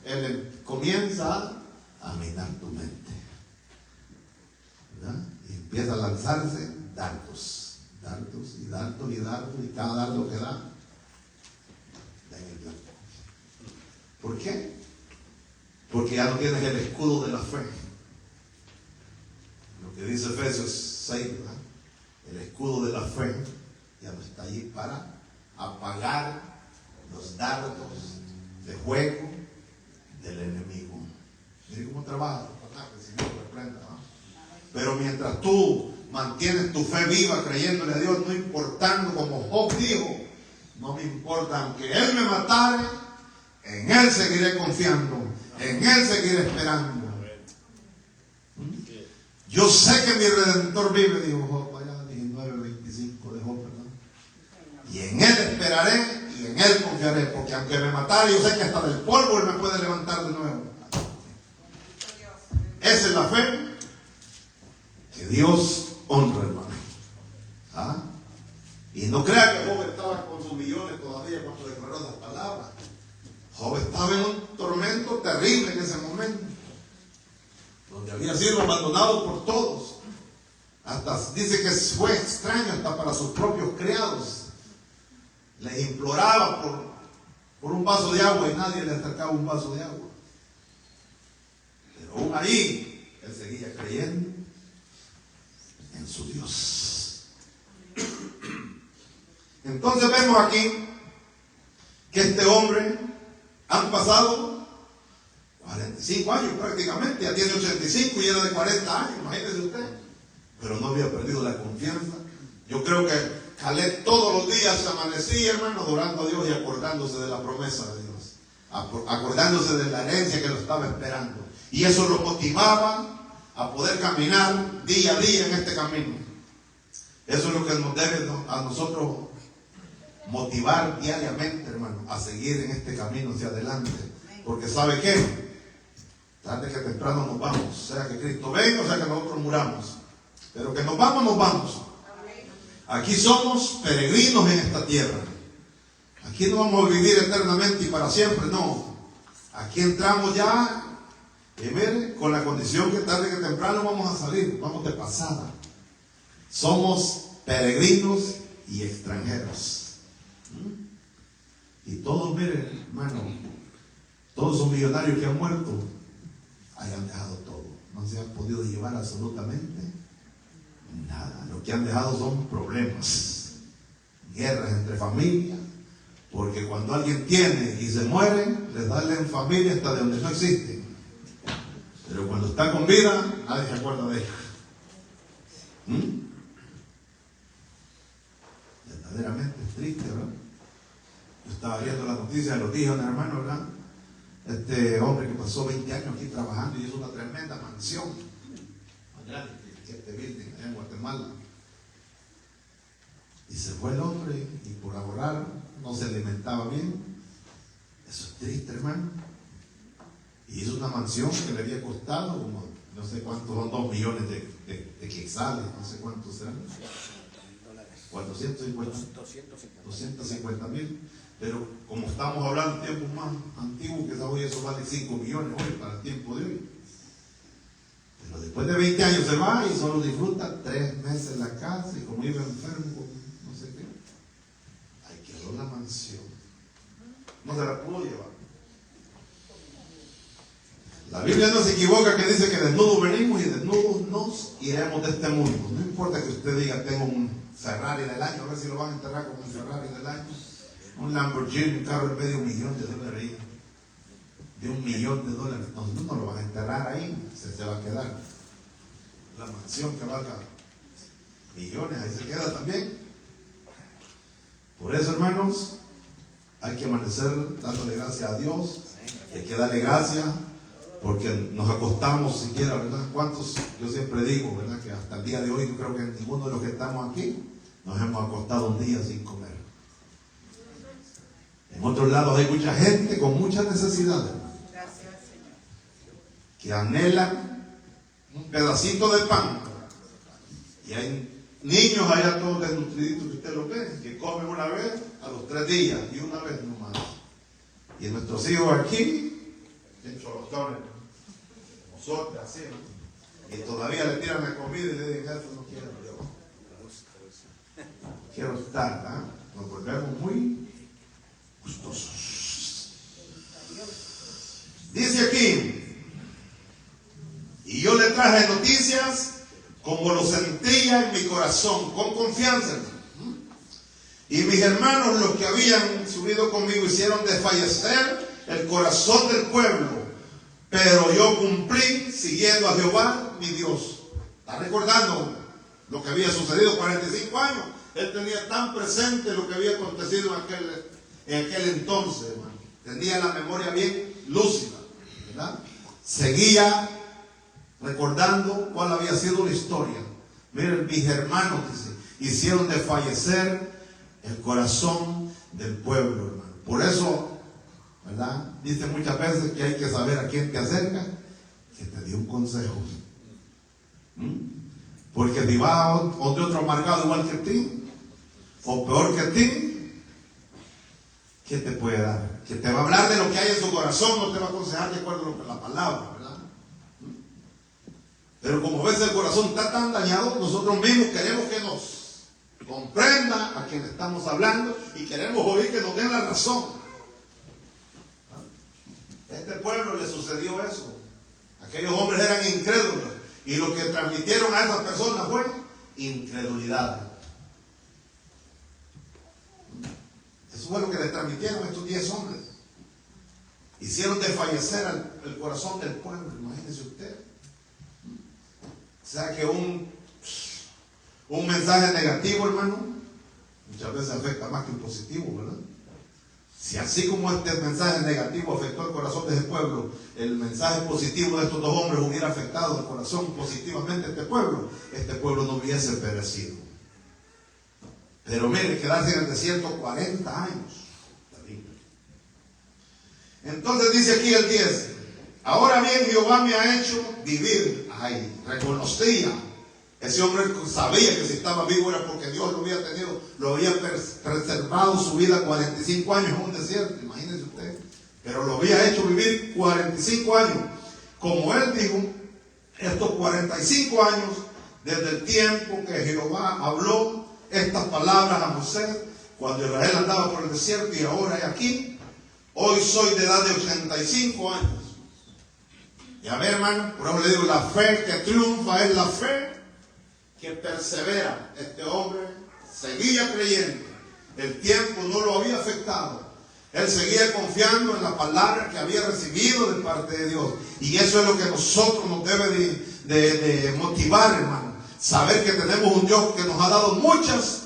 Él comienza a minar tu mente, ¿verdad? Y empieza a lanzarse dardos, y dardos y dardos, y cada dardo que da en el blanco. ¿Por qué? Porque ya no tienes el escudo de la fe. Lo que dice Efesios 6, ¿verdad? El escudo de la fe ya no está allí para apagar los dardos de fuego del enemigo. Mire cómo trabaja, que el Señor reprenda, ¿no? Pero mientras tú mantienes tu fe viva creyéndole a Dios, no importando, como Job dijo, no me importa, aunque Él me matare, en Él seguiré confiando, en Él seguiré esperando. Yo sé que mi Redentor vive, dijo Job, allá 19:25 de Job, ¿verdad? Y en Él esperaré y en Él confiaré, porque aunque me matare, yo sé que hasta del polvo Él me puede levantar de nuevo. Esa es la fe que Dios honra, hermano. ¿Ah? Y no crea que Job estaba con sus millones todavía cuando declaró esas palabras. Job estaba en un tormento terrible en ese momento, donde había sido abandonado por todos. Hasta dice que fue extraño hasta para sus propios criados. Les imploraba por un vaso de agua y nadie le acercaba un vaso de agua. Pero aún ahí, él seguía creyendo en su Dios. Entonces vemos aquí que este hombre han pasado 45 años prácticamente, ya tiene 85 y era de 40 años, imagínese usted. Pero no había perdido la confianza. Yo creo que Caleb todos los días se amanecía, hermano, adorando a Dios y acordándose de la promesa de Dios, acordándose de la herencia que lo estaba esperando. Y eso lo motivaba a poder caminar día a día en este camino. Eso es lo que nos debe a nosotros motivar diariamente, hermano, a seguir en este camino hacia adelante. Porque ¿sabe qué? Tarde que temprano nos vamos. Sea que Cristo venga, o sea que nosotros muramos. Pero que nos vamos, nos vamos. Aquí somos peregrinos en esta tierra. Aquí no vamos a vivir eternamente y para siempre, no. Aquí entramos ya, y mire, con la condición que tarde que temprano vamos a salir, vamos de pasada. Somos peregrinos y extranjeros. Y todos, miren, hermano, todos son millonarios que han muerto, hayan dejado todo. No se han podido llevar absolutamente nada. Lo que han dejado son problemas, guerras entre familias, porque cuando alguien tiene y se muere, les dan en familia hasta de donde no existen. Pero cuando está con vida, nadie se acuerda de ella. Verdaderamente es triste, ¿verdad? Yo estaba viendo la noticia de los hijos de un hermano, ¿verdad? Este hombre que pasó 20 años aquí trabajando y hizo una tremenda mansión más grande que este building allá en Guatemala. Y se fue el hombre y por ahorrar no se alimentaba bien. Eso es triste, hermano. Y hizo una mansión que le había costado como, no sé cuántos, son 2 millones de quetzales, no sé cuántos serán. 250,000. Pero como estamos hablando de tiempos más antiguos, que hoy eso vale 5 millones hoy para el tiempo de hoy. Pero después de 20 años se va y solo disfruta 3 meses en la casa y como iba enfermo, no sé qué. Ahí quedó la mansión. No se la pudo llevar. La Biblia no se equivoca que dice que desnudos venimos y desnudos nos iremos de este mundo. No importa que usted diga tengo un Ferrari del año, a ver si lo van a enterrar con un Ferrari del año, un Lamborghini, un carro de medio $1,000,000 ahí, de $1,000,000. No lo van a enterrar ahí, se va a quedar. La mansión que valga millones, ahí se queda también. Por eso, hermanos, hay que amanecer dándole gracias a Dios, hay que darle gracias. Porque nos acostamos siquiera, ¿verdad? ¿Cuántos? Yo siempre digo, ¿verdad? Que hasta el día de hoy yo creo que ninguno de los que estamos aquí nos hemos acostado un día sin comer. En otros lados hay mucha gente con muchas necesidades que anhelan un pedacito de pan. Y hay niños allá todos desnutriditos que usted lo ve, que comen una vez a los 3 días y una vez nomás. Y nuestros hijos aquí en cholotones, nosotros así, ¿no? Y todavía le tiran la comida y le dicen, eso no quiero yo. Quiero estar, ¿ah? Nos volvemos muy gustosos. Dice aquí, y yo le traje noticias como lo sentía en mi corazón, con confianza, hermano. Y mis hermanos, los que habían subido conmigo, hicieron desfallecer el corazón del pueblo, pero yo cumplí siguiendo a Jehová mi Dios. ¿Está recordando lo que había sucedido? 45 años él tenía tan presente lo que había acontecido en aquel entonces, hermano. Tenía la memoria bien lúcida, ¿verdad? Seguía recordando cuál había sido la historia. Miren, mis hermanos, dice, hicieron desfallecer el corazón del pueblo, hermano. Por eso, ¿verdad? Dice muchas veces que hay que saber a quién te acerca, que te dio un consejo. Porque si va otro amargado igual que ti, o peor que ti, ¿qué te puede dar? Que te va a hablar de lo que hay en su corazón, no te va a aconsejar de acuerdo a la palabra, ¿verdad? Pero como ves el corazón está tan dañado, nosotros mismos queremos que nos comprenda a quien estamos hablando y queremos oír que nos den la razón. A este pueblo le sucedió eso. Aquellos hombres eran incrédulos y lo que transmitieron a esas personas fue incredulidad. Eso fue lo que le transmitieron a estos 10 hombres. Hicieron desfallecer el corazón del pueblo, imagínense usted. O sea que un mensaje negativo, hermano, muchas veces afecta más que un positivo, ¿verdad? Si así como este mensaje negativo afectó el corazón de ese pueblo, el mensaje positivo de estos 2 hombres hubiera afectado el corazón positivamente a este pueblo no hubiese perecido. Pero mire, quedarse en el desierto 40 años. Terrible. Entonces dice aquí el 10. Ahora bien, Jehová me ha hecho vivir. Ay, reconocía. Ese hombre sabía que si estaba vivo era porque Dios lo había tenido, lo había preservado su vida 45 años en un desierto, imagínense usted. Pero lo había hecho vivir 45 años. Como él dijo, estos 45 años, desde el tiempo que Jehová habló estas palabras a Moisés, cuando Israel andaba por el desierto, y ahora aquí, hoy soy de edad de 85 años. Ya ve, hermano, por eso le digo, la fe que triunfa es la fe que persevera. Este hombre seguía creyendo. El tiempo no lo había afectado. Él seguía confiando en la palabra que había recibido de parte de Dios. Y eso es lo que a nosotros nos debe de motivar, hermano. Saber que tenemos un Dios que nos ha dado muchas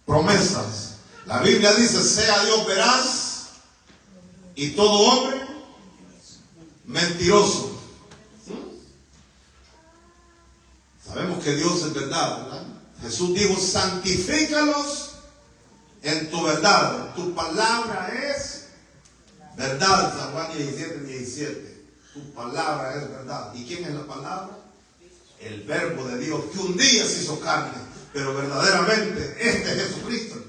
promesas. La Biblia dice, sea Dios veraz y todo hombre mentiroso. Sabemos que Dios es verdad, ¿verdad? Jesús dijo, santifícalos en tu verdad. Tu palabra es verdad. San Juan 17:17. Tu palabra es verdad. ¿Y quién es la palabra? El verbo de Dios, que un día se hizo carne. Pero verdaderamente, este es Jesucristo.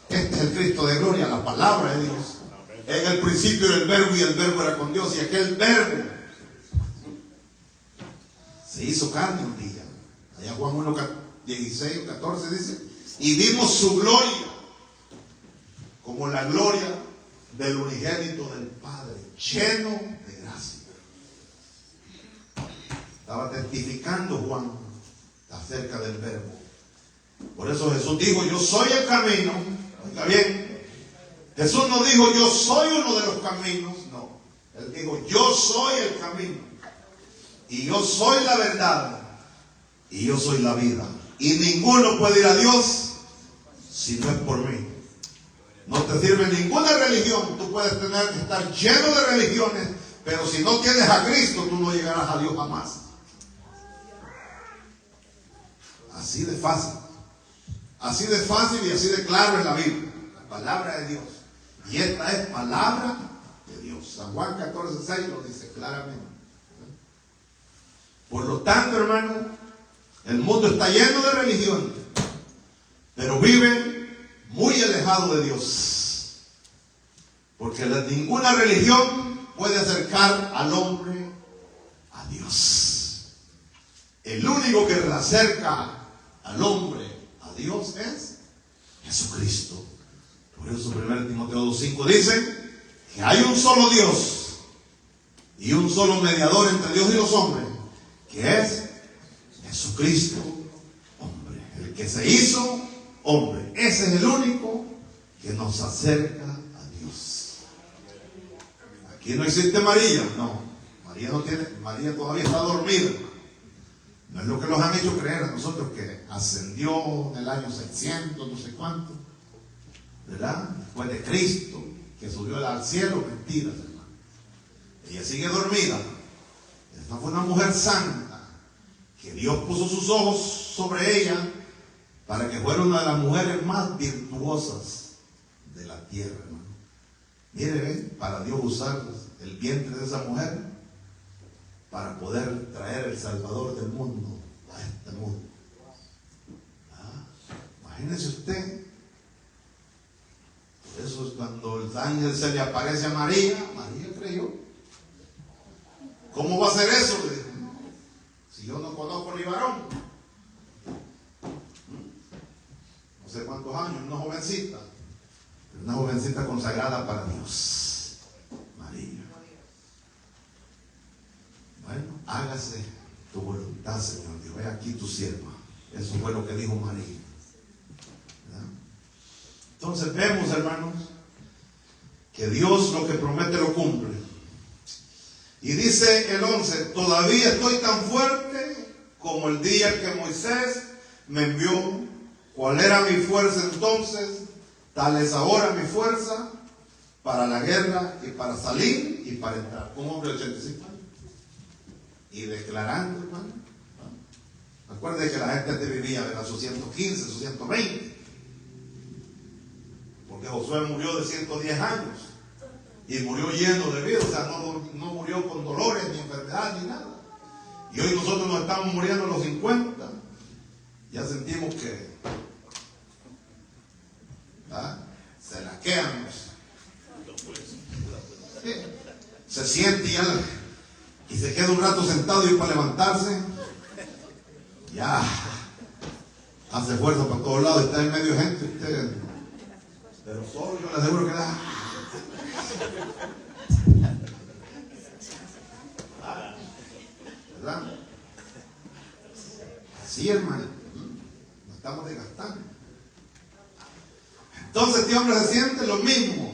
Este es el Cristo de gloria, la palabra de Dios. En el principio era el verbo y el verbo era con Dios. Y aquel verbo se hizo carne un día. Allá Juan 1:16 o 14 dice, y vimos su gloria como la gloria del unigénito del Padre, lleno de gracia. Estaba testificando Juan acerca del verbo. Por eso Jesús dijo, yo soy el camino. Oiga bien, Jesús no dijo, yo soy uno de los caminos. No, Él dijo, yo soy el camino. Y yo soy la verdad. Y yo soy la vida. Y ninguno puede ir a Dios si no es por mí. No te sirve ninguna religión. Tú puedes estar lleno de religiones, pero si no tienes a Cristo, tú no llegarás a Dios jamás. Así de fácil. Así de fácil y así de claro en la Biblia. La palabra de Dios. Y esta es palabra de Dios. San Juan 14:6 lo dice claramente. Por lo tanto, hermano, el mundo está lleno de religión, pero viven muy alejados de Dios. Porque ninguna religión puede acercar al hombre a Dios. El único que le acerca al hombre a Dios es Jesucristo. Por eso 1 Timoteo 2:5 dice que hay un solo Dios y un solo mediador entre Dios y los hombres, que es Jesucristo, hombre, el que se hizo hombre. Ese es el único que nos acerca a Dios. Aquí no existe María, no. María todavía está dormida. No es lo que nos han hecho creer a nosotros, que ascendió en el año 600, no sé cuánto, ¿verdad? Después de Cristo, que subió al cielo. Mentiras, hermano. Ella sigue dormida. Esta fue una mujer santa, que Dios puso sus ojos sobre ella para que fuera una de las mujeres más virtuosas de la tierra, hermano. Mire, ¿ven? Para Dios usar el vientre de esa mujer para poder traer el Salvador del mundo a este mundo. Imagínese usted. Por eso es cuando el ángel se le aparece a María, María creyó. ¿Cómo va a ser eso? Si yo no conozco ni varón. No sé cuántos años, una jovencita consagrada para Dios, María. Bueno, hágase tu voluntad, Señor Dios. Ve aquí tu sierva. Eso fue lo que dijo María. ¿Verdad? Entonces vemos, hermanos, que Dios lo que promete lo cumple. Y dice el 11, todavía estoy tan fuerte como el día que Moisés me envió. ¿Cuál era mi fuerza entonces? Tal es ahora mi fuerza para la guerra y para salir y para entrar. Un hombre de 85 años. Y declarando, hermano. Acuérdense que la gente vivía de sus 115, sus 120. Josué murió de 110 años y murió lleno de vida, o sea, no murió con dolores, ni enfermedad, ni nada. Y hoy nosotros nos estamos muriendo a los 50. Ya sentimos que se laqueamos. Se siente y se queda un rato sentado y para levantarse ya hace fuerza para todos lados, está en medio de gente usted, pero solo yo le aseguro que ¿verdad? Así, hermano, nos estamos desgastando. Entonces este hombre se siente lo mismo,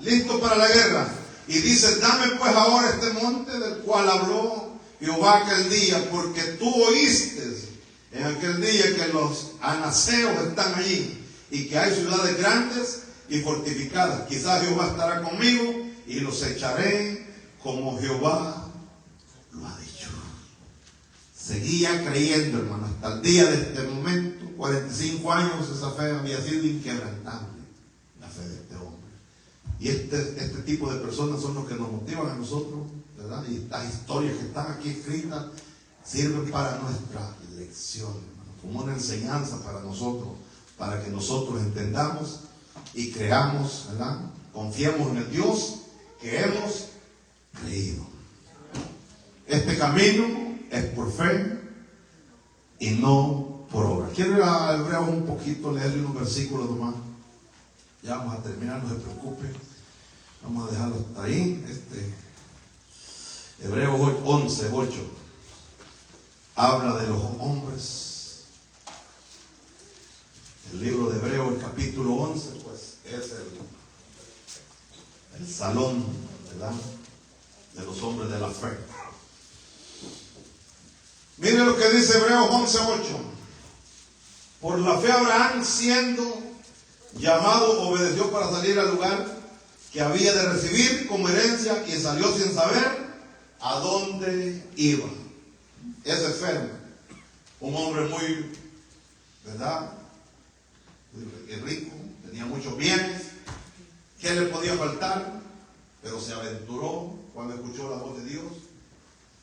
listo para la guerra, y dice: dame pues ahora este monte del cual habló Jehová aquel día, porque tú oíste en aquel día que los anaseos están allí y que hay ciudades grandes y fortificadas. Quizás Jehová estará conmigo y los echaré como Jehová lo ha dicho. Seguía creyendo, hermano, hasta el día de este momento. 45 años esa fe había sido inquebrantable, la fe de este hombre. Y este tipo de personas son los que nos motivan a nosotros, ¿verdad? Y estas historias que están aquí escritas sirven para nuestra lección, hermano, como una enseñanza para nosotros, para que nosotros entendamos y creamos, ¿verdad? Confiemos en el Dios que hemos creído. Este camino es por fe y no por obra. Quiero ir a Hebreos un poquito, leerle unos versículos nomás. Ya vamos a terminar, no se preocupe. Vamos a dejarlo hasta ahí. Hebreos 11:8 habla de los hombres. El libro de Hebreos, el capítulo 11, pues es el salón, ¿verdad?, de los hombres de la fe. Mire lo que dice Hebreos 11:8. Por la fe Abraham, siendo llamado, obedeció para salir al lugar que había de recibir como herencia, y salió sin saber a dónde iba. Ese es fe, un hombre muy, ¿verdad?, muy rico, tenía muchos bienes. ¿Qué le podía faltar? Pero se aventuró, cuando escuchó la voz de Dios,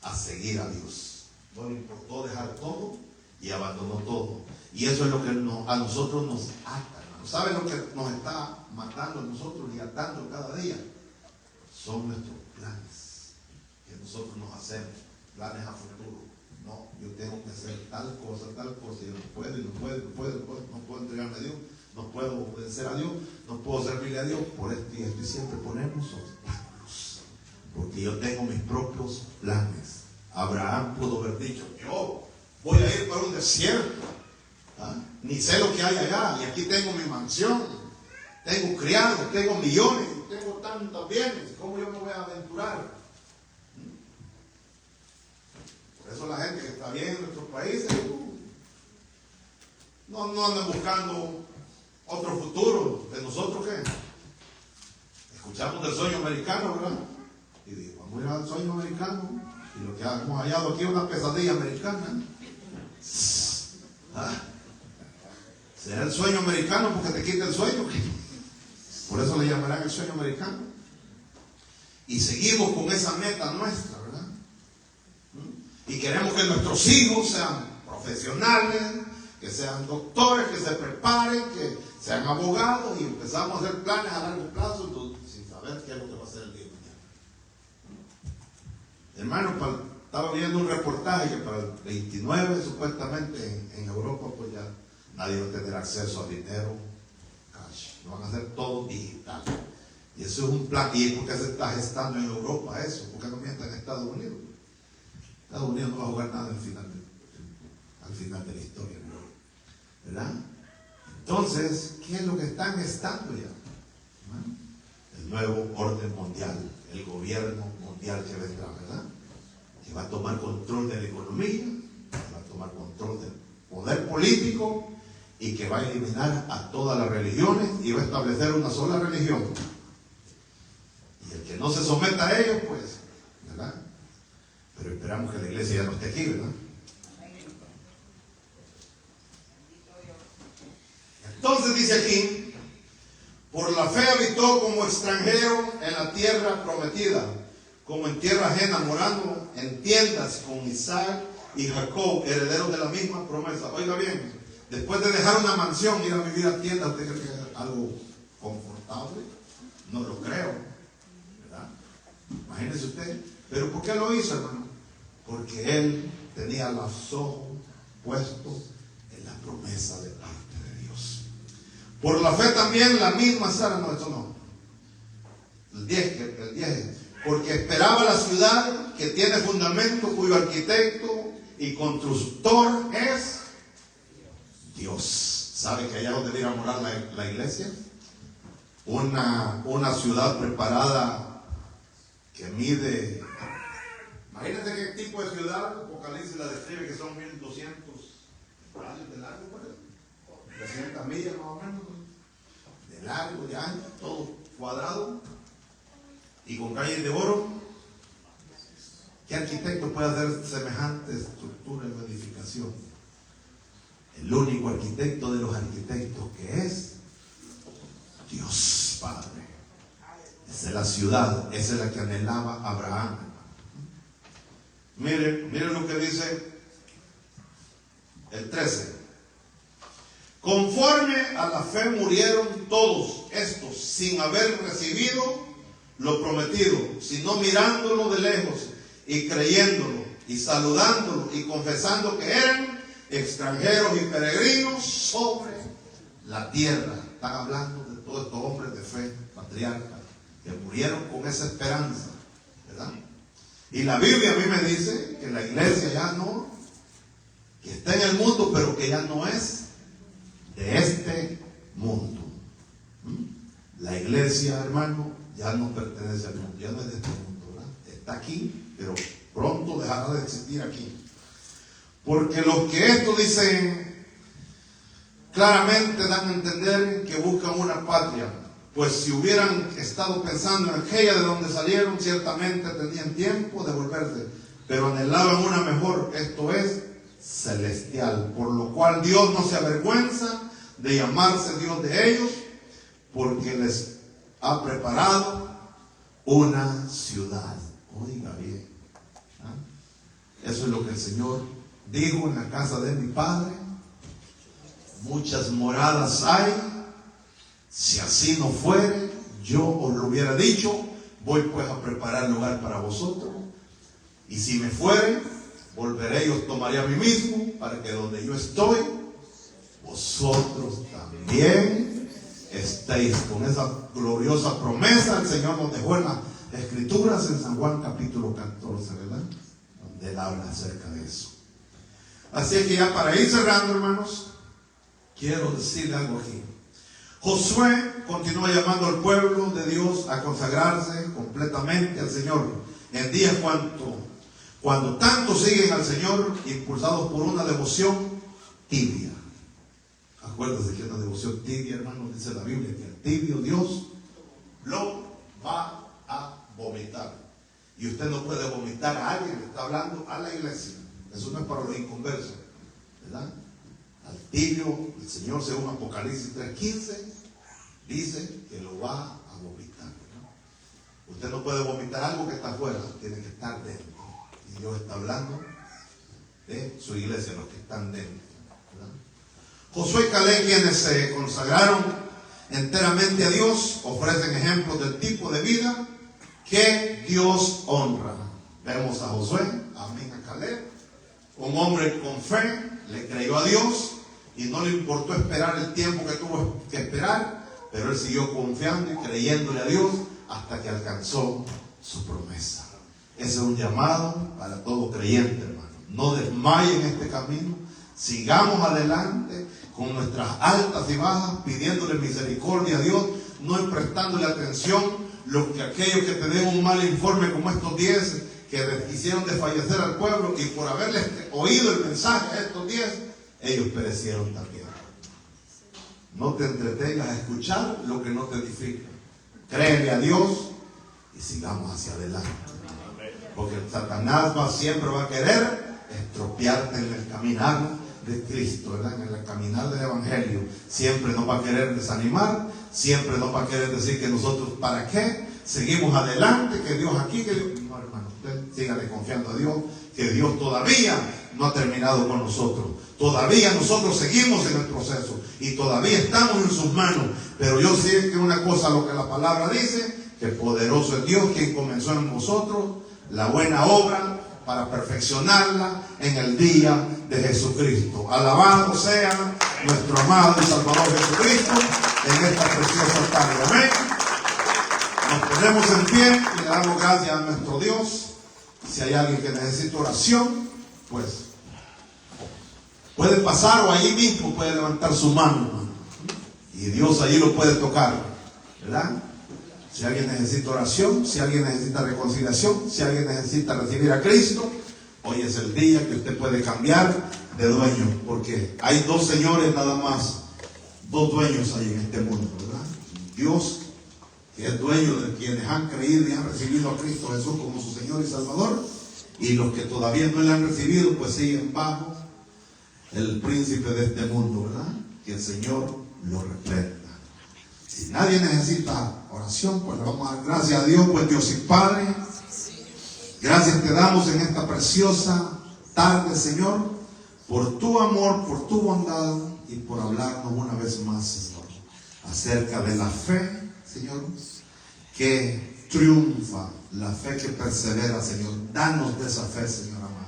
a seguir a Dios. No le importó dejar todo y abandonó todo. Y eso es lo que a nosotros nos ata. ¿Saben lo que nos está matando a nosotros y atando cada día? Son nuestros planes que nosotros nos hacemos, planes a futuro. No, yo tengo que hacer tal cosa, y no puedo entregarme a Dios, no puedo obedecer a Dios, no puedo servirle a Dios por esto y esto, y siempre ponemos obstáculos, porque yo tengo mis propios planes. Abraham pudo haber dicho: yo voy a ir para un desierto, ni sé lo que hay allá, y aquí tengo mi mansión, tengo criados, tengo millones, tengo tantos bienes, ¿cómo yo me voy a aventurar? Por eso la gente que está bien en nuestros países no andan buscando otro futuro. ¿De nosotros qué? Escuchamos del sueño americano, ¿verdad? Y digo: vamos a ir al sueño americano, y lo que hemos hallado aquí es una pesadilla americana. ¿Será el sueño americano porque te quita el sueño? Por eso le llamarán el sueño americano. Y seguimos con esa meta nuestra, ¿verdad? Y queremos que nuestros hijos sean profesionales, que sean doctores, que se preparen, que sean abogados, y empezamos a hacer planes a largo plazo sin saber qué es lo que va a hacer el día de mañana. Hermano, estaba viendo un reportaje que para el 29 supuestamente en Europa pues ya nadie va a tener acceso a dinero cash, lo van a hacer todo digital. Y eso es un plan. ¿Y por qué se está gestando en Europa eso? ¿Por qué no mienta en Estados Unidos? Estados Unidos no va a jugar nada al final de la historia, ¿verdad? Entonces, ¿qué es lo que están gestando ya? El nuevo orden mundial, el gobierno mundial que vendrá, ¿verdad? Que va a tomar control de la economía, que va a tomar control del poder político, y que va a eliminar a todas las religiones y va a establecer una sola religión. Y el que no se someta a ellos, pues, ¿verdad? Pero esperamos que la iglesia ya no esté aquí, ¿verdad? Entonces dice aquí: Por la fe habitó como extranjero en la tierra prometida, como en tierra ajena, morando en tiendas con Isaac y Jacob, herederos de la misma promesa. Oiga bien, después de dejar una mansión, ir a vivir a tiendas, ¿usted cree que es algo confortable? No lo creo, ¿verdad? Imagínese usted. ¿Pero por qué lo hizo, hermano? Porque él tenía los ojos puestos en la promesa de parte de Dios. Por la fe también la misma Sara, no, esto no. El 10, porque esperaba la ciudad que tiene fundamento, cuyo arquitecto y constructor es Dios. ¿Sabe que allá donde viene a morar la iglesia? Una ciudad preparada que mide, imagínense qué tipo de ciudad. Apocalipsis la describe que son 1200 radios de largo, 300 millas más o menos de largo, de ancho, todo cuadrado y con calles de oro. ¿Qué arquitecto puede hacer semejante estructura en edificación? El único arquitecto de los arquitectos, que es Dios Padre. Esa es la ciudad, esa es la que anhelaba Abraham. Miren lo que dice el 13. Conforme a la fe murieron todos estos sin haber recibido lo prometido, sino mirándolo de lejos y creyéndolo y saludándolo y confesando que eran extranjeros y peregrinos sobre la tierra. Están hablando de todos estos hombres de fe, patriarcas, que murieron con esa esperanza, ¿verdad? Y la Biblia a mí me dice que la iglesia ya no, que está en el mundo, pero que ya no es de este mundo. La iglesia, hermano, ya no pertenece al mundo, ya no es de este mundo, ¿verdad? Está aquí, pero pronto dejará de existir aquí. Porque los que esto dicen claramente dan a entender que buscan una patria, pues si hubieran estado pensando en aquella de donde salieron, ciertamente tenían tiempo de volverse, pero anhelaban una mejor, esto es, celestial, por lo cual Dios no se avergüenza de llamarse Dios de ellos, porque les ha preparado una ciudad. Oiga bien, ¿ah? Eso es lo que el Señor dijo: en la casa de mi Padre muchas moradas hay. Si así no fuere, yo os lo hubiera dicho. Voy pues a preparar lugar para vosotros, y si me fuere, volveré y os tomaré a mí mismo, para que donde yo estoy, vosotros también estéis. Con esa gloriosa promesa el Señor nos dejó en las Escrituras, en San Juan capítulo 14, ¿verdad? Donde Él habla acerca de eso. Así es que ya para ir cerrando, hermanos, quiero decirle algo aquí. Josué continúa llamando al pueblo de Dios a consagrarse completamente al Señor en días cuando tanto siguen al Señor, impulsados por una devoción tibia. Acuérdense que una devoción tibia, hermano, dice la Biblia, que el tibio Dios lo va a vomitar. Y usted no puede vomitar a alguien, le está hablando a la iglesia. Eso no es para los inconversos, ¿verdad? Al tibio, el Señor, según Apocalipsis 3:15, dice que lo va a vomitar, ¿verdad? Usted no puede vomitar algo que está afuera, tiene que estar dentro. Y Dios está hablando de su iglesia, los que están dentro, ¿verdad? Josué y Caleb, quienes se consagraron enteramente a Dios, ofrecen ejemplos del tipo de vida que Dios honra. Vemos a Josué, amén, a Caleb, un hombre con fe, le creyó a Dios y no le importó esperar el tiempo que tuvo que esperar, pero él siguió confiando y creyéndole a Dios hasta que alcanzó su promesa. Ese es un llamado para todo creyente, hermano. No desmayen este camino, sigamos adelante con nuestras altas y bajas, pidiéndole misericordia a Dios, no prestándole atención aquellos que te den un mal informe como estos 10 que hicieron desfallecer al pueblo, y por haberles oído el mensaje a estos 10, ellos perecieron también. No te entretengas a escuchar lo que no te edifica. Créele a Dios y sigamos hacia adelante. Porque Satanás siempre va a querer estropearte en el caminar de Cristo, ¿verdad? En el caminar del Evangelio. Siempre nos va a querer desanimar, siempre no va a querer decir que nosotros, ¿para qué? Seguimos adelante, que Dios aquí, que Dios... No, hermano, usted sígale confiando a Dios, que Dios todavía no ha terminado con nosotros. Todavía nosotros seguimos en el proceso y todavía estamos en sus manos. Pero yo sé que una cosa, lo que la palabra dice, que poderoso es Dios quien comenzó en vosotros la buena obra para perfeccionarla en el día de Jesucristo. Alabado sea nuestro amado y Salvador Jesucristo en esta preciosa tarde. Amén. Nos ponemos en pie y le damos gracias a nuestro Dios. Si hay alguien que necesita oración, pues puede pasar o allí mismo puede levantar su mano, hermano, y Dios allí lo puede tocar, ¿verdad? Si alguien necesita oración, si alguien necesita reconciliación, si alguien necesita recibir a Cristo, hoy es el día que usted puede cambiar de dueño, porque hay dos señores nada más, dos dueños hay en este mundo, ¿verdad? Dios, que es dueño de quienes han creído y han recibido a Cristo Jesús como su Señor y Salvador, y los que todavía no le han recibido, pues siguen bajo el príncipe de este mundo, ¿verdad? Que el Señor lo reprenda. Si nadie necesita oración, pues le vamos a dar gracias a Dios, pues Dios y Padre, gracias te damos en esta preciosa tarde, Señor, por tu amor, por tu bondad y por hablarnos una vez más, Señor, acerca de la fe, Señor, que triunfa, la fe que persevera, Señor. Danos de esa fe, Señor amado.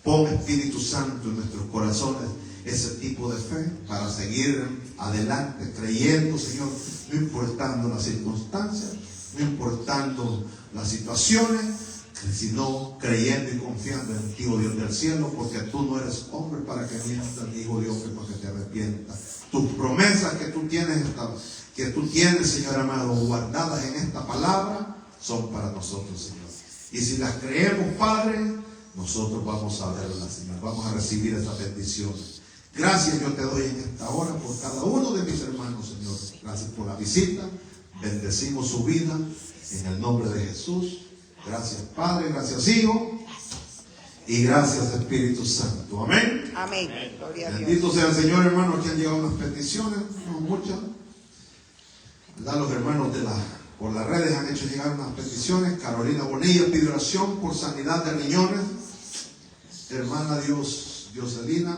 Pon, Espíritu Santo, en nuestros corazones ese tipo de fe para seguir adelante, creyendo, Señor, no importando las circunstancias, no importando las situaciones, sino creyendo y confiando en ti, oh Dios del cielo, porque tú no eres hombre para que mientas, hijo Dios, que para que te arrepientas. Tus promesas que tú tienes, Señor amado, guardadas en esta palabra, son para nosotros, Señor. Y si las creemos, Padre, nosotros vamos a verlas, Señor. Vamos a recibir esas bendiciones. Gracias yo te doy en esta hora por cada uno de mis hermanos, Señor. Gracias por la visita. Bendecimos su vida en el nombre de Jesús. Gracias, Padre. Gracias, Hijo. Y gracias, Espíritu Santo. Amén. Amén. Gloria a Dios. Bendito sea el Señor, hermano. Aquí han llegado unas peticiones, no muchas. ¿Verdad? Los hermanos por las redes han hecho llegar unas peticiones. Carolina Bonilla pide oración por sanidad de riñones. Hermana Dioselina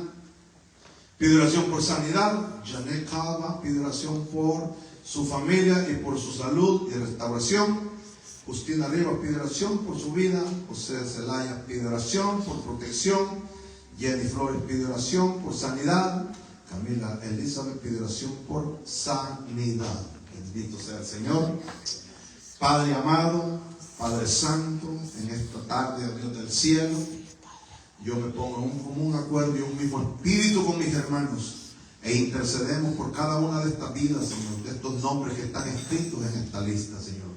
pide oración por sanidad. Janet Calva pide oración por su familia y por su salud y restauración. Justina Rivas pide oración por su vida. José Zelaya pide oración por protección. Jenny Flores pide oración por sanidad. Camila Elizabeth pide oración por sanidad. Bendito sea el Señor. Padre amado, Padre Santo, en esta tarde, Dios del cielo, yo me pongo en un común acuerdo y un mismo espíritu con mis hermanos e intercedemos por cada una de estas vidas, Señor, de estos nombres que están escritos en esta lista, Señor.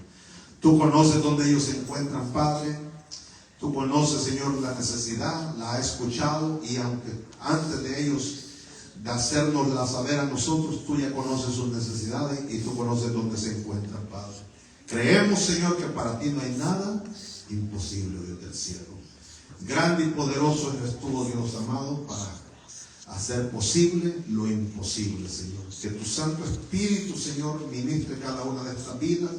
Tú conoces dónde ellos se encuentran, Padre. Tú conoces, Señor, la necesidad, la has escuchado, y aunque antes de ellos de hacérnosla saber a nosotros, tú ya conoces sus necesidades y tú conoces dónde se encuentran, Padre. Creemos, Señor, que para ti no hay nada imposible, Dios del cielo. Grande y poderoso eres tú, oh Dios amado, para hacer posible lo imposible, Señor. Que tu Santo Espíritu, Señor, ministre cada una de estas vidas,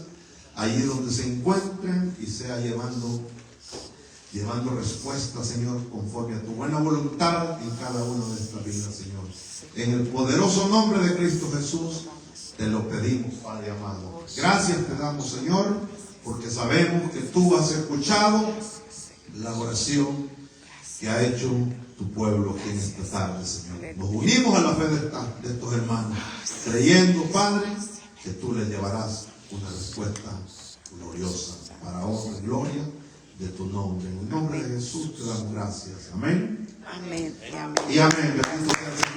allí donde se encuentren, y sea llevando respuesta, Señor, conforme a tu buena voluntad en cada una de estas vidas, Señor. En el poderoso nombre de Cristo Jesús, te lo pedimos, Padre amado. Gracias te damos, Señor, porque sabemos que tú has escuchado la oración que ha hecho tu pueblo aquí en esta tarde, Señor. Nos unimos a la fe de estos hermanos, creyendo, Padre, que tú les llevarás una respuesta gloriosa para honra y gloria de tu nombre. En el nombre de Jesús te damos gracias. Amén. Amén. Y amén. Bendito sea el Señor.